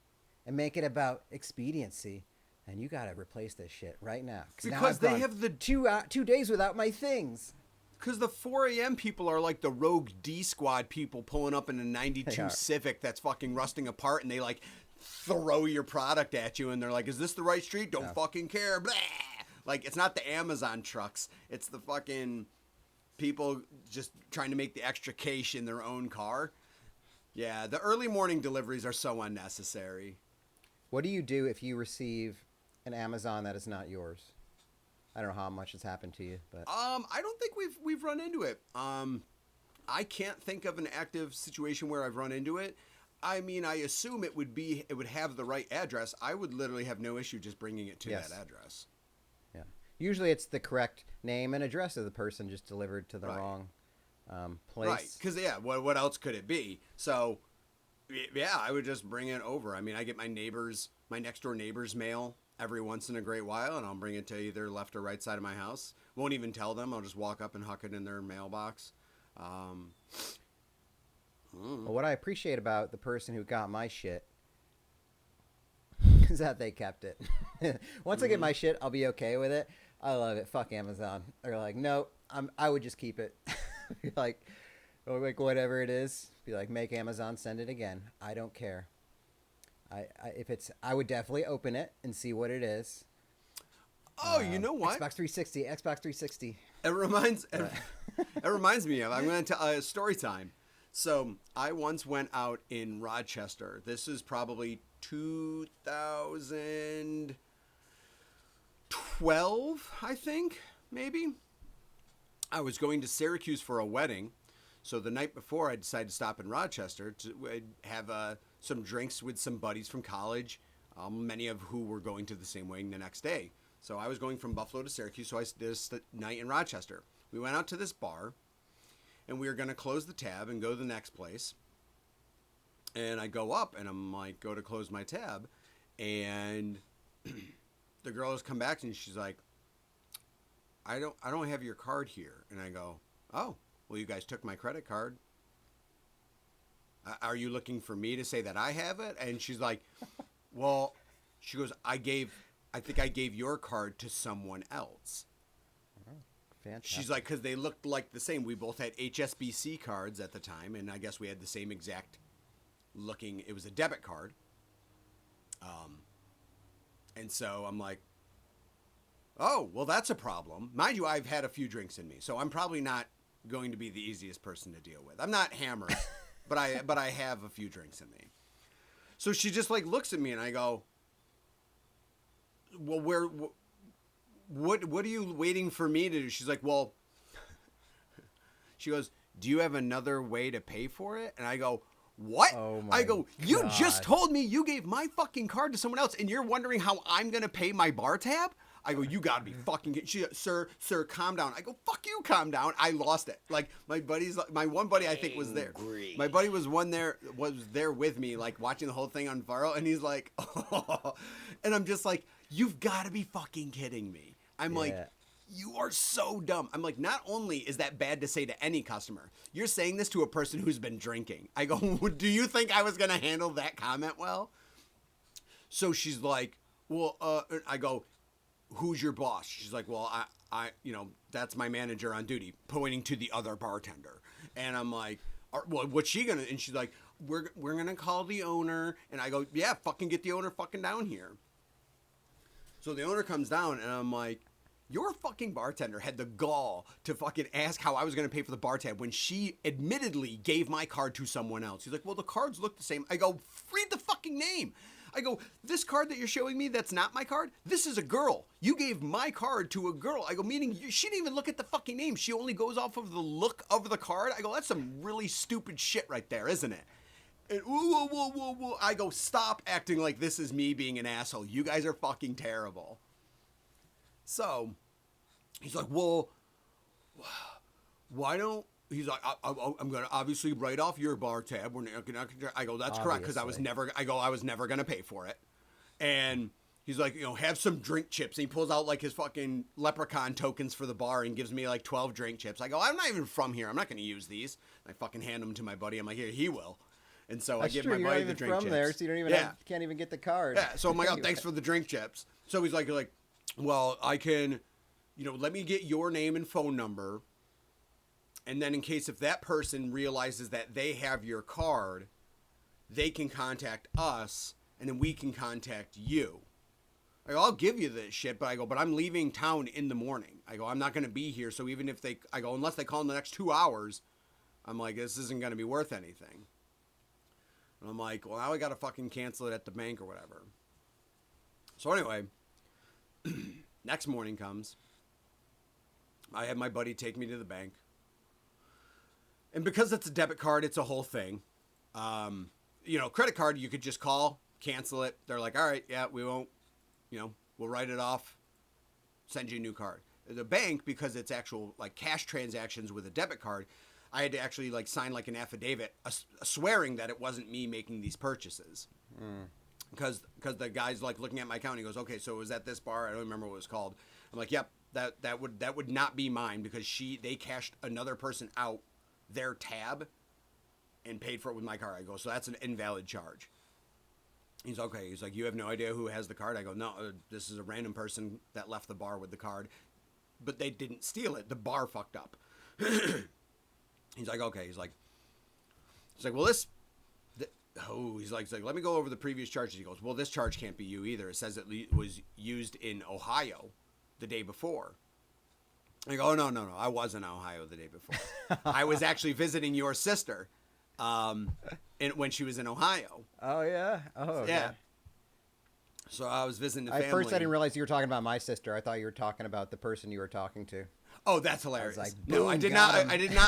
and make it about expediency, then you got to replace this shit right now. Because now they have the 2 days without my things. Because the 4 a.m. people are like the rogue D squad people pulling up in a 92 Civic that's fucking rusting apart, and they like throw your product at you, and they're like, is this the right street? Don't fucking care. Blah. Like, it's not the Amazon trucks. It's the fucking people just trying to make the extra cash in their own car. Yeah, the early morning deliveries are so unnecessary. What do you do if you receive an Amazon that is not yours? I don't know how much has happened to you, but I don't think we've run into it. I can't think of an active situation where I've run into it. I mean, I assume it would have the right address. I would literally have no issue just bringing it to that address. Yeah. Usually it's the correct name and address of the person, just delivered to the wrong place. Right. Because, what else could it be? So, yeah, I would just bring it over. I mean, I get my next door neighbor's mail every once in a great while, and I'll bring it to either left or right side of my house. Won't even tell them. I'll just walk up and huck it in their mailbox. Well, what I appreciate about the person who got my shit is that they kept it. Once I get my shit, I'll be okay with it. I love it. Fuck Amazon. They're like, no, I would just keep it. like whatever it is. Be like, make Amazon send it again. I don't care. I would definitely open it and see what it is. Oh, you know what? Xbox 360. It reminds me of. I'm going to tell story time. So I once went out in Rochester. This is probably 2012, I think, maybe. I was going to Syracuse for a wedding. So the night before, I decided to stop in Rochester to have some drinks with some buddies from college, many of who were going to the same wedding the next day. So I was going from Buffalo to Syracuse, so I did this night in Rochester. We went out to this bar, and we were going to close the tab and go to the next place. And I go up, and I'm like, go to close my tab, and the girl has come back, and she's like, I don't have your card here. And I go, oh. Well, you guys took my credit card. Are you looking for me to say that I have it? And she's like, well, she goes, I think I gave your card to someone else. Oh, fantastic. She's like, because they looked like the same. We both had HSBC cards at the time, and I guess we had the same exact looking. It was a debit card. And so I'm like, oh, well, that's a problem. Mind you, I've had a few drinks in me, so I'm probably not going to be the easiest person to deal with. I'm not hammered, but I have a few drinks in me. So she just like looks at me, and I go, well, what are you waiting for me to do? She's like, well, she goes, do you have another way to pay for it? And I go, what? Oh my I go, you God. just told me you gave my fucking card to someone else, and you're wondering how I'm going to pay my bar tab? I go, you gotta be fucking kidding. She, sir, calm down. I go, fuck you, calm down. I lost it. Like my one buddy I think was there. My buddy was there with me, like watching the whole thing unfurl, and he's like, oh. And I'm just like, you've got to be fucking kidding me. I'm like, you are so dumb. I'm like, not only is that bad to say to any customer, you're saying this to a person who's been drinking. I go, do you think I was gonna handle that comment well? So she's like, well, I go, who's your boss? She's like, well, I that's my manager on duty, pointing to the other bartender. And I'm like, well, what's she gonna? And she's like, we're gonna call the owner. And I go, yeah, fucking get the owner fucking down here. So the owner comes down, and I'm like, your fucking bartender had the gall to fucking ask how I was gonna pay for the bar tab when she admittedly gave my card to someone else. He's like, well, the cards look the same. I go, read the fucking name. I go, this card that you're showing me, that's not my card. This is a girl. You gave my card to a girl. I go, meaning she didn't even look at the fucking name. She only goes off of the look of the card. I go, that's some really stupid shit right there, isn't it? And whoa. I go, stop acting like this is me being an asshole. You guys are fucking terrible. So he's like, well, why don't... He's like, I'm going to obviously write off your bar tab. I go, that's correct, because I was never going to pay for it. And he's like, have some drink chips. And he pulls out like his fucking leprechaun tokens for the bar and gives me like 12 drink chips. I go, I'm not even from here. I'm not going to use these. I fucking hand them to my buddy. I'm like, here, he will. And so That's I give true. my buddy the drink chips. You're not even from there, so you don't even can't even get the card. Yeah, so I'm like, oh, thanks for the drink chips. So he's like, well, I can, let me get your name and phone number. And then in case if that person realizes that they have your card, they can contact us, and then we can contact you. I go, I'll give you this shit, but I go, but I'm leaving town in the morning. I go, I'm not going to be here, so even if I go, unless they call in the next 2 hours, I'm like, this isn't going to be worth anything. And I'm like, well, now I got to fucking cancel it at the bank or whatever. So anyway, next morning comes. I have my buddy take me to the bank. And because it's a debit card, it's a whole thing. Credit card, you could just call, cancel it. They're like, all right, yeah, we won't, we'll write it off, send you a new card. The bank, because it's actual like cash transactions with a debit card, I had to actually like sign like an affidavit swearing that it wasn't me making these purchases. Because the guy's like looking at my account, he goes, okay, so it was at this bar, I don't remember what it was called. I'm like, yep, that would not be mine, because they cashed another person out their tab and paid for it with my card. I go, so that's an invalid charge. He's okay. He's like, you have no idea who has the card? I go, no, this is a random person that left the bar with the card, but they didn't steal it. The bar fucked up. He's like, okay. He's like, well, he's like, let me go over the previous charges. He goes, well, this charge can't be you either. It says it was used in Ohio the day before. I go, oh, no. I was in Ohio the day before. I was actually visiting your sister when she was in Ohio. Oh, yeah? Oh, yeah. Okay. So I was visiting the family. At first, I didn't realize you were talking about my sister. I thought you were talking about the person you were talking to. Oh, that's hilarious. I was like, no, I did not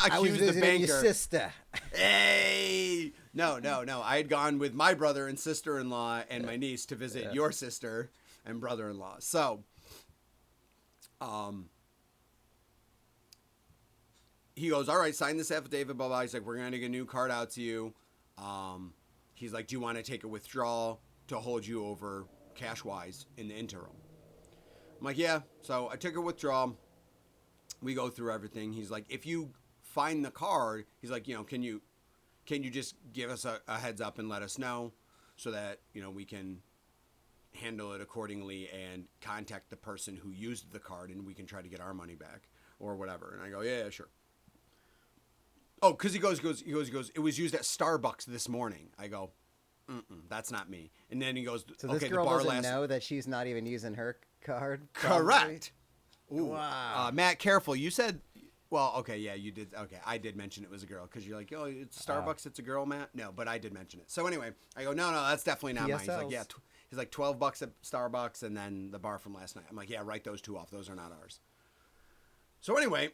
accuse the banker. Your sister. Hey! No. I had gone with my brother and sister-in-law and my niece to visit your sister and brother-in-law. So, he goes, all right, sign this affidavit, blah, blah. He's like, we're going to get a new card out to you. He's like, do you want to take a withdrawal to hold you over cash-wise in the interim? I'm like, yeah. So I took a withdrawal. We go through everything. He's like, if you find the card, he's like, can you just give us a heads up and let us know so that, we can handle it accordingly and contact the person who used the card and we can try to get our money back or whatever. And I go, yeah, sure. Oh, because he goes, it was used at Starbucks this morning. I go, that's not me. And then he goes, so this girl doesn't know that she's not even using her card? Correct. Ooh. Wow. Matt, careful. You said, well, okay, yeah, you did. Okay, I did mention it was a girl because you're like, oh, it's Starbucks, it's a girl, Matt. No, but I did mention it. So anyway, I go, no, that's definitely not mine. He's like, yeah, he's like $12 at Starbucks and then the bar from last night. I'm like, yeah, write those two off. Those are not ours. So anyway,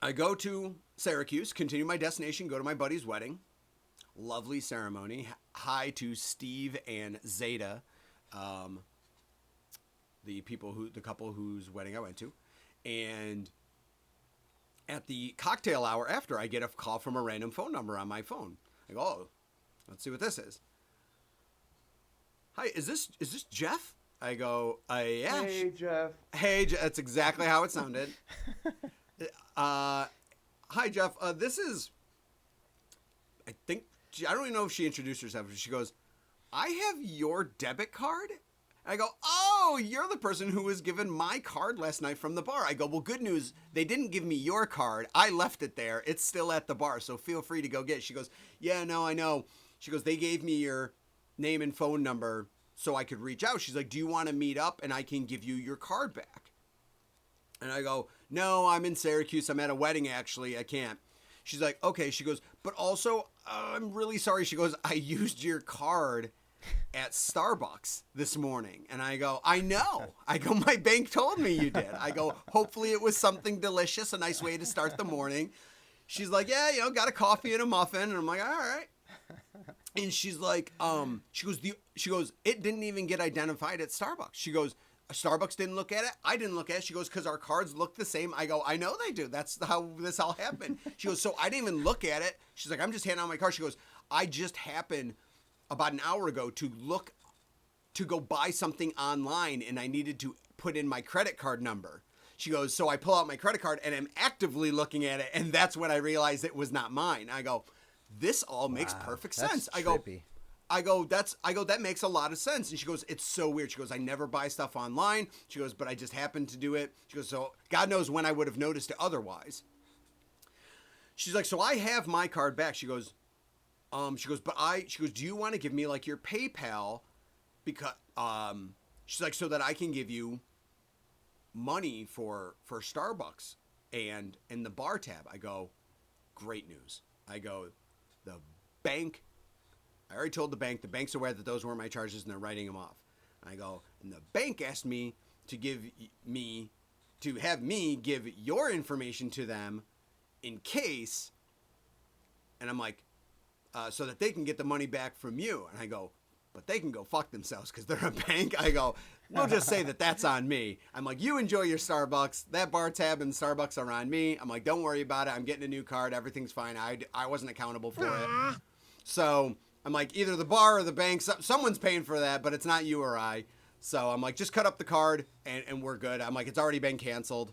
I go to Syracuse, continue my destination, go to my buddy's wedding. Lovely ceremony. Hi to Steve and Zeta. The couple whose wedding I went to. And at the cocktail hour after, I get a call from a random phone number on my phone. I go, oh, let's see what this is. Hi, is this Jeff? I go, yeah. Hey, Jeff. Hey, that's exactly how it sounded. Hi, Jeff. This is, I don't even know if she introduced herself. She goes, I have your debit card? I go, oh, you're the person who was given my card last night from the bar. I go, well, good news. They didn't give me your card. I left it there. It's still at the bar, so feel free to go get it. She goes, yeah, no, I know. She goes, they gave me your name and phone number so I could reach out. She's like, do you want to meet up and I can give you your card back? And I go, no, I'm in Syracuse. I'm at a wedding, actually. I can't. She's like, okay. She goes, but also, I'm really sorry. She goes, I used your card at Starbucks this morning. And I go, I know. I go, my bank told me you did. I go, hopefully it was something delicious, a nice way to start the morning. She's like, yeah, got a coffee and a muffin. And I'm like, all right. And she's like, she goes, it didn't even get identified at Starbucks. She goes, Starbucks didn't look at it. I didn't look at it. She goes, because our cards look the same. I go, I know they do. That's how this all happened. She goes, so I didn't even look at it. She's like, I'm just handing out my card. She goes, I just happened about an hour ago to go buy something online and I needed to put in my credit card number. She goes, so I pull out my credit card and I'm actively looking at it. And that's when I realized it was not mine. I go, this all makes perfect sense. I go, that makes a lot of sense. And she goes, it's so weird. She goes, I never buy stuff online. She goes, but I just happened to do it. She goes, so God knows when I would have noticed it otherwise. she's like, so I have my card back. She goes, do you want to give me like your PayPal? Because, she's like, so that I can give you money for Starbucks and in the bar tab. I go, great news. I go, the bank, I already told the bank's aware that those weren't my charges and they're writing them off. I go, and the bank asked me to have me give your information to them in case, and I'm like, so that they can get the money back from you. And I go, but they can go fuck themselves because they're a bank. I go, we'll just say that that's on me. I'm like, you enjoy your Starbucks. That bar tab and Starbucks are on me. I'm like, don't worry about it. I'm getting a new card. Everything's fine. I wasn't accountable for it. So I'm like, either the bar or the bank, someone's paying for that, but it's not you or I. So I'm like, just cut up the card and we're good. I'm like, it's already been canceled.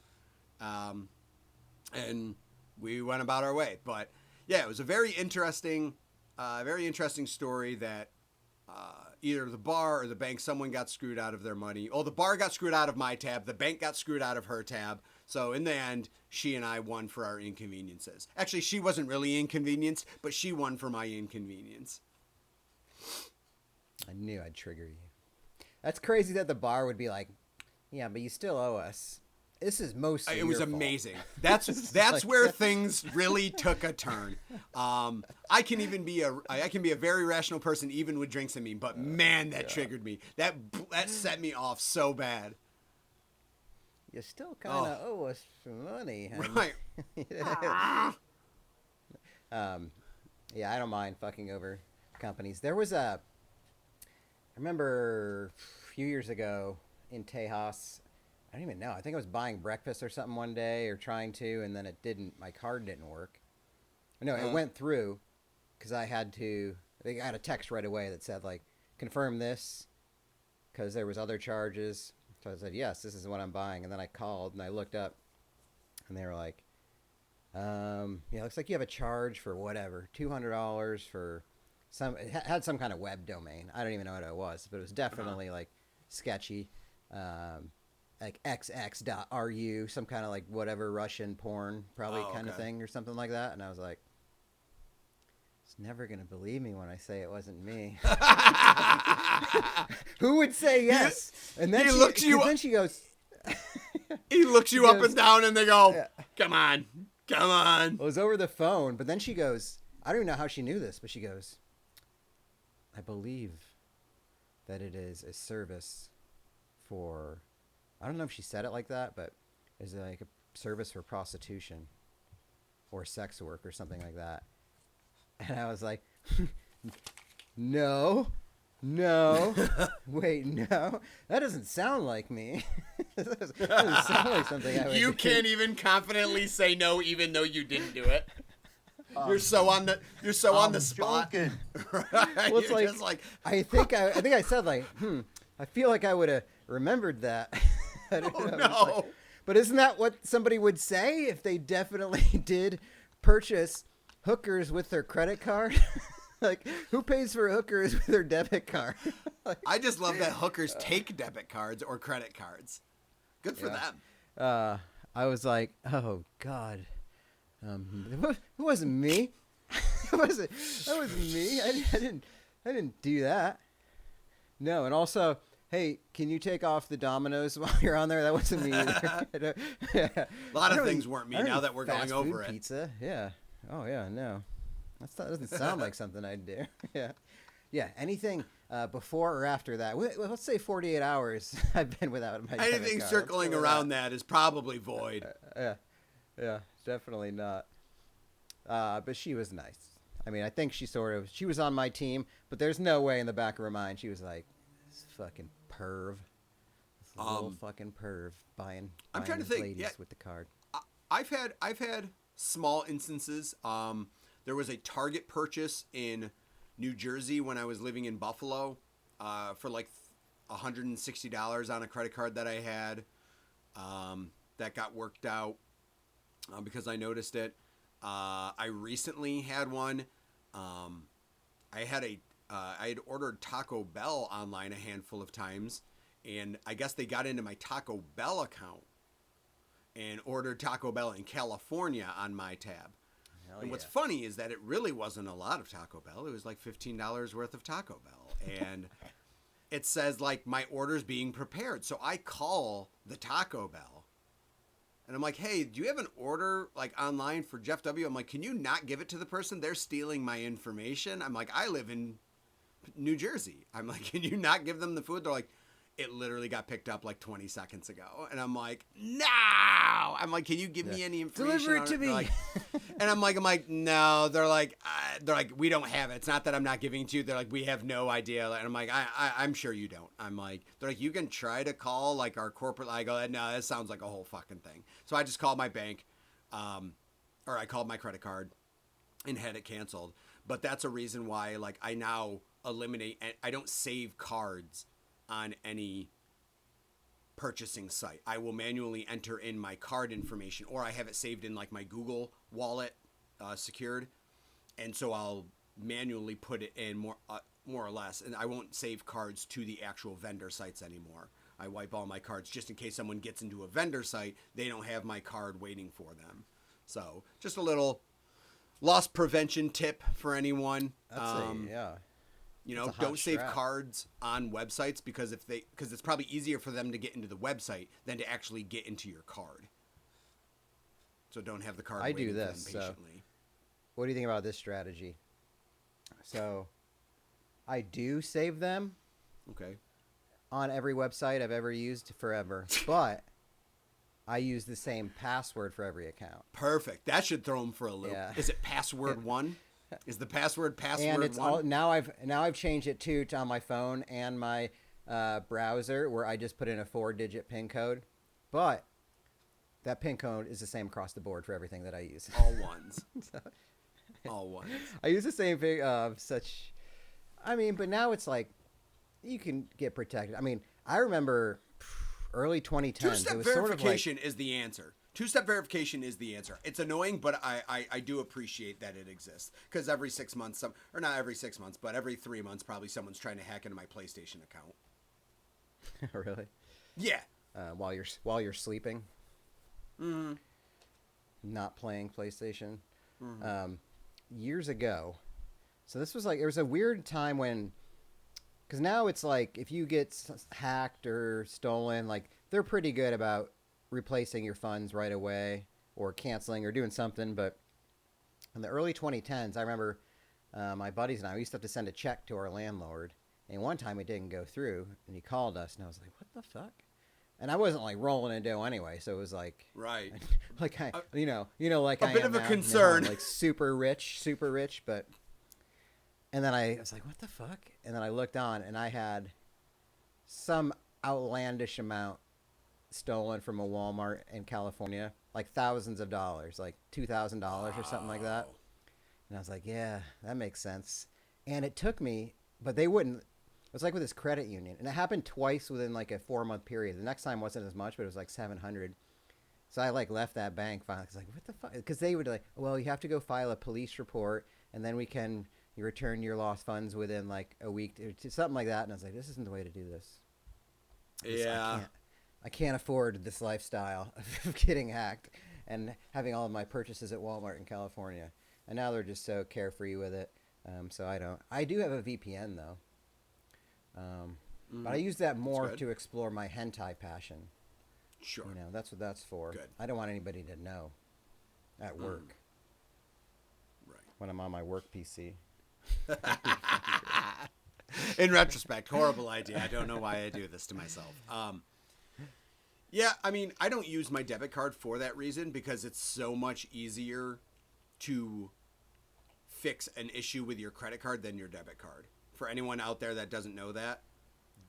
And we went about our way. But yeah, it was a very interesting story that either the bar or the bank, someone got screwed out of their money. Oh, the bar got screwed out of my tab. The bank got screwed out of her tab. So in the end, she and I won for our inconveniences. Actually, she wasn't really inconvenienced, but she won for my inconvenience. I knew I'd trigger you. That's crazy that the bar would be like, yeah, but you still owe us. This is mostly It was your fault. amazing. That's like, where things really took a turn. I can be a very rational person even with drinks in me, but man, that triggered me. That set me off so bad. You still kind of owe us some money, honey. Right. Yeah, I don't mind fucking over companies. There was I remember a few years ago in Tejas, I don't even know. I think I was buying breakfast or something one day or trying to, and then it didn't. My card didn't work. No, it went through because I got a text right away that said, like, confirm this because there was other charges. So I said, yes, this is what I'm buying. And then I called and I looked up and they were like, looks like you have a charge for whatever, $200 for it had some kind of web domain. I don't even know what it was, but it was definitely like sketchy. Like xx.ru, some kind of like whatever Russian porn probably kind of thing or something like that. And I was like, it's never going to believe me when I say it wasn't me. Who would say yes? And then then she goes, he looks you up and down and they go, come on. It was over the phone, but then she goes, I don't even know how she knew this, but she goes, I believe that it is a service for, I don't know if she said it like that, but is it like a service for prostitution or sex work or something like that? And I was like, no, wait, no, that doesn't sound like me. That doesn't sound like something I would You do. can't even confidently say no, even though you didn't do it. You're so on the spot. Joking. Right? Well, it's You're like, just like, I think I said like, I feel like I would have remembered that. I don't know. no. Like, but isn't that what somebody would say if they definitely did purchase hookers with their credit card? Like, who pays for hookers with their debit card? Like, I just love that hookers take debit cards or credit cards. Good for them. I was like, oh God, it wasn't me. That wasn't me. I didn't do that. No, and also, hey, can you take off the Dominoes while you're on there? That wasn't me either. A lot of things weren't me now that we're going fast over food it. Pizza, yeah. Oh yeah, no, that doesn't sound like something I'd do. Yeah. Anything before or after that? Let's say 48 hours. I've been without my debit Anything card. circling around that is probably void. Yeah, definitely not. But she was nice. I mean, I think she was on my team, but there's no way in the back of her mind she was like, this fucking perv. This little fucking perv buying I'm trying to think. ladies with the card. I've had small instances. There was a Target purchase in New Jersey when I was living in Buffalo for like $160 on a credit card that I had. That got worked out because I noticed it. I recently had one. I had ordered Taco Bell online a handful of times, and I guess they got into my Taco Bell account and ordered Taco Bell in California on my tab. Hell And what's yeah. funny is that it really wasn't a lot of Taco Bell. It was like $15 worth of Taco Bell. And it says, like, my order's being prepared. So I call the Taco Bell. And I'm like, hey, do you have an order, like, online for Jeff W.? I'm like, can you not give it to the person? They're stealing my information. I'm like, I live in New Jersey. I'm like, can you not give them the food? They're like, it literally got picked up like 20 seconds ago. And I'm like, no. I'm like, can you give me any information? Deliver it on to They're me. like, and I'm like, no. They're like, we don't have it. It's not that I'm not giving it to you. They're like, we have no idea. And I'm like, I'm sure you don't. I'm like, they're like, you can try to call like our corporate. I go, no, that sounds like a whole fucking thing. So I just called my bank, or I called my credit card and had it canceled. But that's a reason why, like, I now eliminate, I don't save cards on any purchasing site. I will manually enter in my card information, or I have it saved in like my Google wallet, secured, and so I'll manually put it in more or less, and I won't save cards to the actual vendor sites anymore. I wipe all my cards just in case someone gets into a vendor site, they don't have my card waiting for them. So just a little loss prevention tip for anyone. Yeah. You know, That's a hot don't save strap. cards on websites because it's probably easier for them to get into the website than to actually get into your card. So don't have the card I do waiting this, for so- them patiently. What do you think about this strategy? So, I do save them Okay. on every website I've ever used forever, but I use the same password for every account. Perfect. That should throw them for a loop. Yeah. Is it password 1? Is the password And it's 1? all now I've changed it to on my phone and my browser where I just put in a 4-digit PIN code, but that PIN code is the same across the board for everything that I use. All ones. All ones. I use the same thing such. I mean, but now it's like you can get protected. I mean, I remember early 2010s. Two-step it was sort of like, verification is the answer. Two-step verification is the answer. It's annoying, but I do appreciate that it exists. Because every 6 months, or not every 6 months, but every 3 months, probably someone's trying to hack into my PlayStation account. really, Yeah. while you're sleeping, not playing PlayStation. Years ago, so this was like it was a weird time when, because now it's like if you get hacked or stolen, like they're pretty good about replacing your funds right away or canceling or doing something. But in the early 2010s, I remember my buddies and I used to have to send a check to our landlord, and one time it didn't go through, and he called us, and I was like, "What the fuck?" And I wasn't like rolling in dough anyway, so it was like, Right. like I, like a I bit am of a now, concern. like super rich, but. And then I was like, "What the fuck?" And then I looked on, and I had some outlandish amount stolen from a Walmart in California, like thousands of dollars, like $2,000 or something like that. And I was like, "Yeah, that makes sense." And it took me, but they wouldn't. It was like with this credit union, and it happened twice within like a 4-month period. The next time wasn't as much, but it was like 700. So I like left that bank finally. I was like, "What the fuck?" Because they would like, "Well, you have to go file a police report, and then we can." You return your lost funds within like a week or something like that. And I was like, this isn't the way to do this. Yeah. I can't afford this lifestyle of getting hacked and having all of my purchases at Walmart in California. And now they're just so carefree with it. So I don't. I do have a VPN though. But I use that more good. to explore my hentai passion. Sure. You know, that's what that's for. Good. I don't want anybody to know at work Right. when I'm on my work PC. In retrospect, horrible idea. I don't know why I do this to myself. Yeah, I mean, I don't use my debit card for that reason because it's so much easier to fix an issue with your credit card than your debit card. For anyone out there that doesn't know that,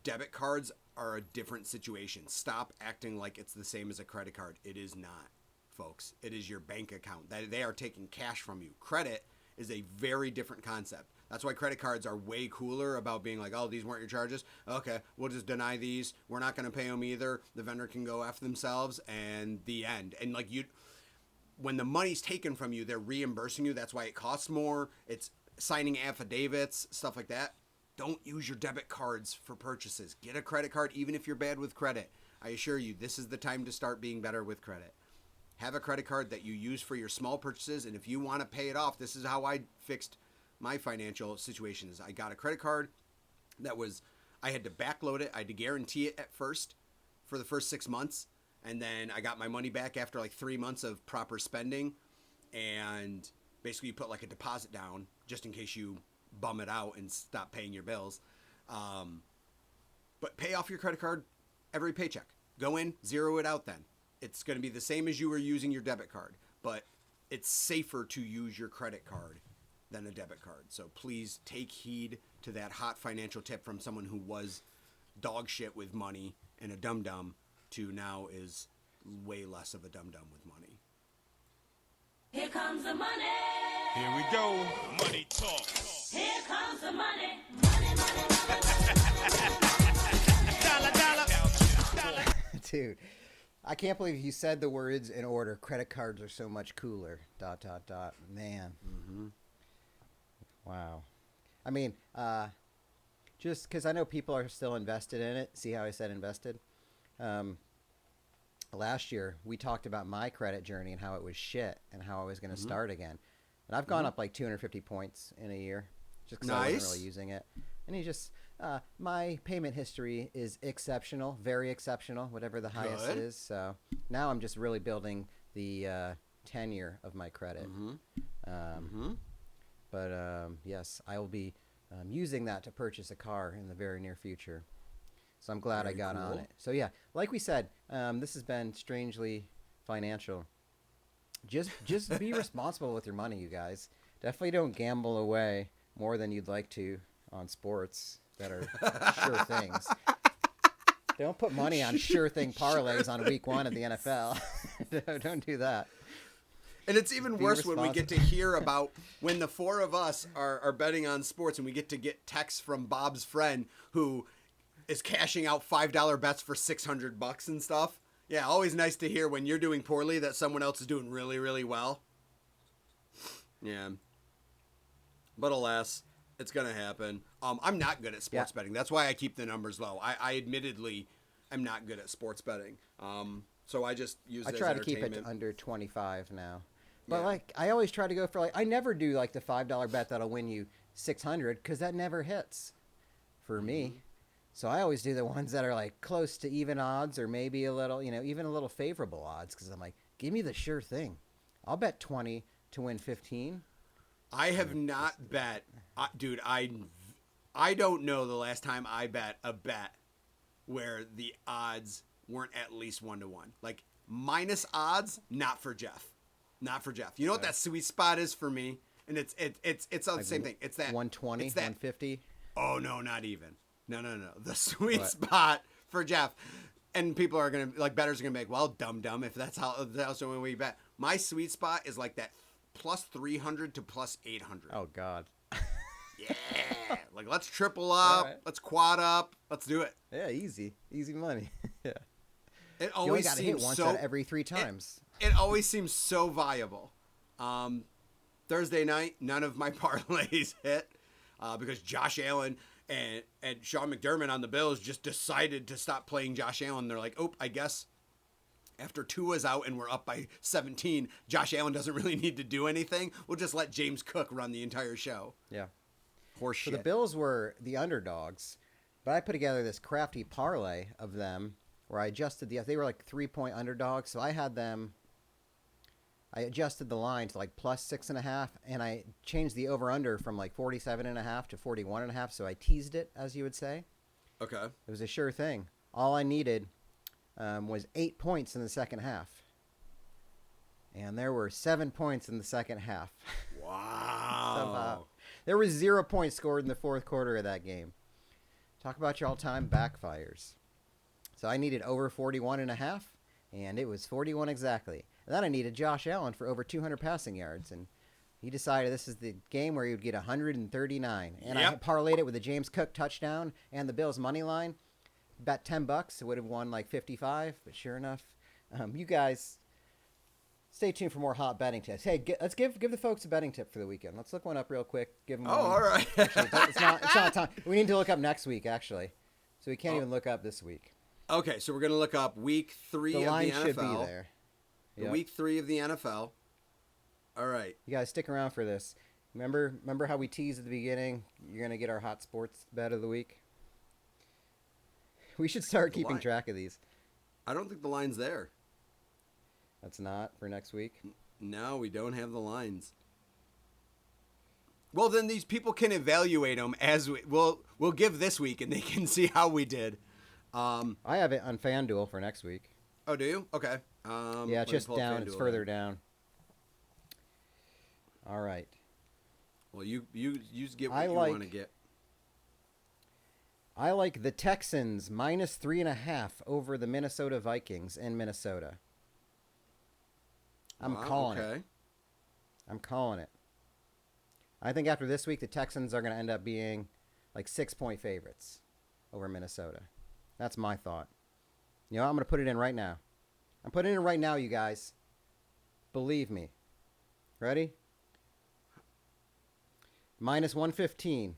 debit cards are a different situation. Stop acting like it's the same as a credit card. It is not, folks. It is your bank account. They are taking cash from you. Credit is a very different concept. That's why credit cards are way cooler about being like, oh, these weren't your charges. Okay, we'll just deny these. We're not going to pay them either. The vendor can go F themselves, and the end. And like when the money's taken from you, they're reimbursing you. That's why it costs more. It's signing affidavits, stuff like that. Don't use your debit cards for purchases. Get a credit card, even if you're bad with credit. I assure you, this is the time to start being better with credit. have a credit card that you use for your small purchases. And if you want to pay it off, this is how I fixed my financial situation. Is I got a credit card that was, I had to backload it. I had to guarantee it at first for the first 6 months. And then I got my money back after like 3 months of proper spending. And basically you put like a deposit down just in case you bum it out and stop paying your bills. But pay off your credit card every paycheck. Go in, zero it out then. It's going to be the same as you were using your debit card, but it's safer to use your credit card than a debit card. So please take heed to that hot financial tip from someone who was dog shit with money and a dum-dum to now is way less of a dum-dum with money. Here comes the money. Here we go. Money talk. Here comes the money. Money, money, money, Dollar, dollar. Dollar. Dude, I can't believe you said the words in order. Credit cards are so much cooler. ... Man. Mm-hmm. Wow. I mean, just because I know people are still invested in it. See how I said invested? Last year, we talked about my credit journey and how it was shit and how I was going to start again. And I've gone up like 250 points in a year just because I wasn't really using it. And you just, my payment history is exceptional, very exceptional, whatever the highest Good. is. So now I'm just really building the tenure of my credit. But yes, I will be using that to purchase a car in the very near future. So I'm glad I got on it. So yeah, like we said, this has been strangely financial. Just be responsible with your money, you guys. Definitely don't gamble away more than you'd like to on sports that are sure things. Don't put money on sure thing parlays on week 1 of the NFL. Don't do that. And it's even worse when we get to hear about when the four of us are betting on sports and we get to get texts from Bob's friend who is cashing out $5 bets for $600 and stuff. Yeah, always nice to hear when you're doing poorly that someone else is doing really, really well. Yeah. But alas, it's going to happen. I'm not good at sports betting. That's why I keep the numbers low. I admittedly am not good at sports betting. So I just use it as I try to keep it under 25 now. But like I always try to go for I never do like the $5 bet that'll win you 600 because that never hits for me. So I always do the ones that are like close to even odds or maybe a little, even a little favorable odds because I'm like, give me the sure thing. I'll bet 20 to win 15. I have not bet, dude. I don't know the last time I bet a bet where the odds weren't at least 1-1. Like minus odds, not for Jeff. Not for Jeff. You know what that sweet spot is for me? And it's all the same thing. It's that 120, it's that, 150. Oh no, not even. No. The sweet spot for Jeff. And people are gonna bettors are gonna be like, well, dumb. If that's the way we bet. My sweet spot is like that plus 300 to plus 800. Oh God. Yeah. Let's triple up. Right. Let's quad up. Let's do it. Yeah, easy money. Yeah. It You only always got to hit seems once so. out of every 3 times. It always seems so viable. Thursday night, none of my parlays hit because Josh Allen and Sean McDermott on the Bills just decided to stop playing Josh Allen. They're like, oh, I guess after Tua's out and we're up by 17, Josh Allen doesn't really need to do anything. We'll just let James Cook run the entire show. Yeah. Horse So shit. the Bills were the underdogs, but I put together this crafty parlay of them where I adjusted they were like 3-point underdogs. So I had them, I adjusted the line to like plus 6.5 and I changed the over under from like 47.5 to 41.5. So I teased it, as you would say. Okay. It was a sure thing. All I needed was 8 points in the second half. And there were 7 points in the second half. Wow. There was 0 points scored in the fourth quarter of that game. Talk about your all-time backfires. So I needed over 41.5, and it was 41 exactly. And then I needed Josh Allen for over 200 passing yards, and he decided this is the game where he would get 139. And I parlayed it with a James Cook touchdown and the Bills money line. Bet $10, it would have won like 55, but sure enough, you guys stay tuned for more hot betting tips. Hey, let's give the folks a betting tip for the weekend. Let's look one up real quick. Give them one. All right. Actually, it's not time. We need to look up next week, actually. So we can't even look up this week. Okay, so we're going to look up week 3 The of the line NFL. should be there. Yep. Week 3 of the NFL. All right. You guys stick around for this. Remember how we teased at the beginning? You're gonna get our hot sports bet of the week. We should start keeping line. track of these. I don't think the line's there. That's not for next week. No, we don't have the lines. Well, then these people can evaluate them as we'll give this week, and they can see how we did. I have it on FanDuel for next week. Oh, do you? Okay. Yeah, let it's me just pull up down. It's FanDuel further then. down. All right. Well, you get what I you like- want to get. I like the Texans minus 3.5 over the Minnesota Vikings in Minnesota. I'm Wow, calling okay. it. I'm calling it. I think after this week, the Texans are going to end up being like 6-point favorites over Minnesota. That's my thought. You know, I'm going to put it in right now. I'm putting it in right now, you guys. Believe me. Ready? Minus 115.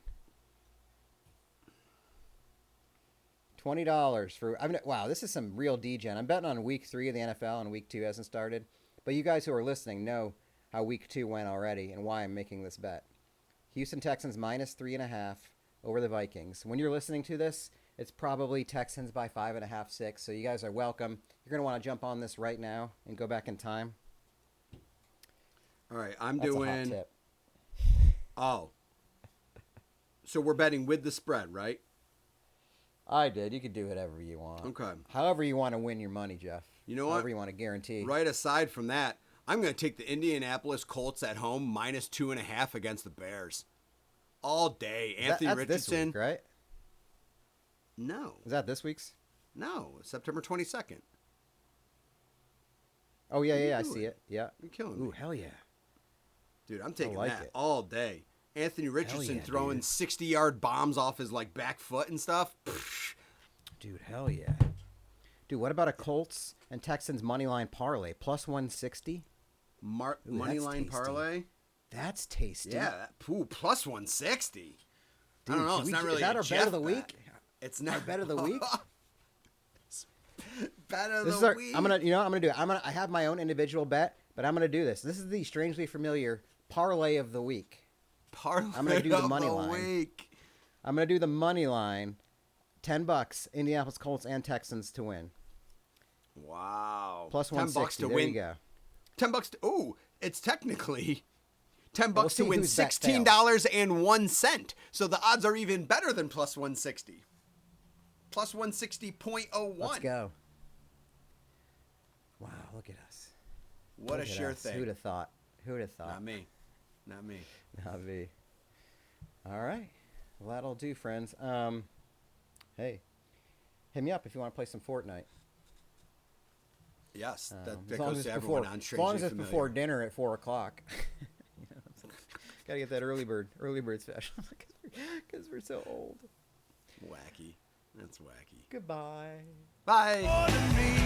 $20 for... wow, this is some real degen. I'm betting on week 3 of the NFL and week 2 hasn't started. But you guys who are listening know how week 2 went already and why I'm making this bet. Houston Texans minus 3.5 over the Vikings. When you're listening to this, it's probably Texans by 5.5, 6. So you guys are welcome. You're going to want to jump on this right now and go back in time. All right, I'm That's doing. a hot tip. Oh. So we're betting with the spread, right? I did. You could do whatever you want. Okay. However you want to win your money, Jeff. You know what? However you want to guarantee. Right aside from that, I'm going to take the Indianapolis Colts at home minus 2.5 against the Bears. All day. Anthony That's Richardson. this week, right? No. Is that this week's? No. September 22nd. Oh, yeah, I doing? see it. Yeah. You're killing me. Ooh, hell yeah. Dude, I'm taking like that it. all day. Anthony Richardson yeah, throwing dude. 60-yard bombs off his like back foot and stuff. Pfft. Dude, hell yeah. Dude, what about a Colts and Texans money line parlay? Plus 160? Ooh, Money that's line tasty. parlay. That's tasty. Yeah. Ooh, plus 160. Dude, I don't know. should It's we not do- really is that a our bet Jeff of the bet. week? It's not Our bet of the week? Bet of This the is our, week. I'm gonna do it. I have my own individual bet, but I'm gonna do this. This is the strangely familiar parlay of the week. Parlay I'm gonna do the of money the line. week. I'm gonna do the money line, $10. Indianapolis Colts and Texans to win. Wow. Plus $10 160. to There win. you go. $10 to. Oh, it's technically $10 We'll to see win whose bet $16.01. So the odds are even better than plus 160. Plus 160.01. Let's go. Wow, look at us. What Look a at sure us. thing. Who'd have thought? Who'd have thought? Not me. Not me. Not me. All right. Well, that'll do, friends. Hey, hit me up if you want to play some Fortnite. Yes, that As long goes as to it's everyone before, on as long as Strangely it's Familiar. before dinner at 4 o'clock. Gotta get that early bird special because we're so old. Wacky. That's wacky. Goodbye. Bye. More than me.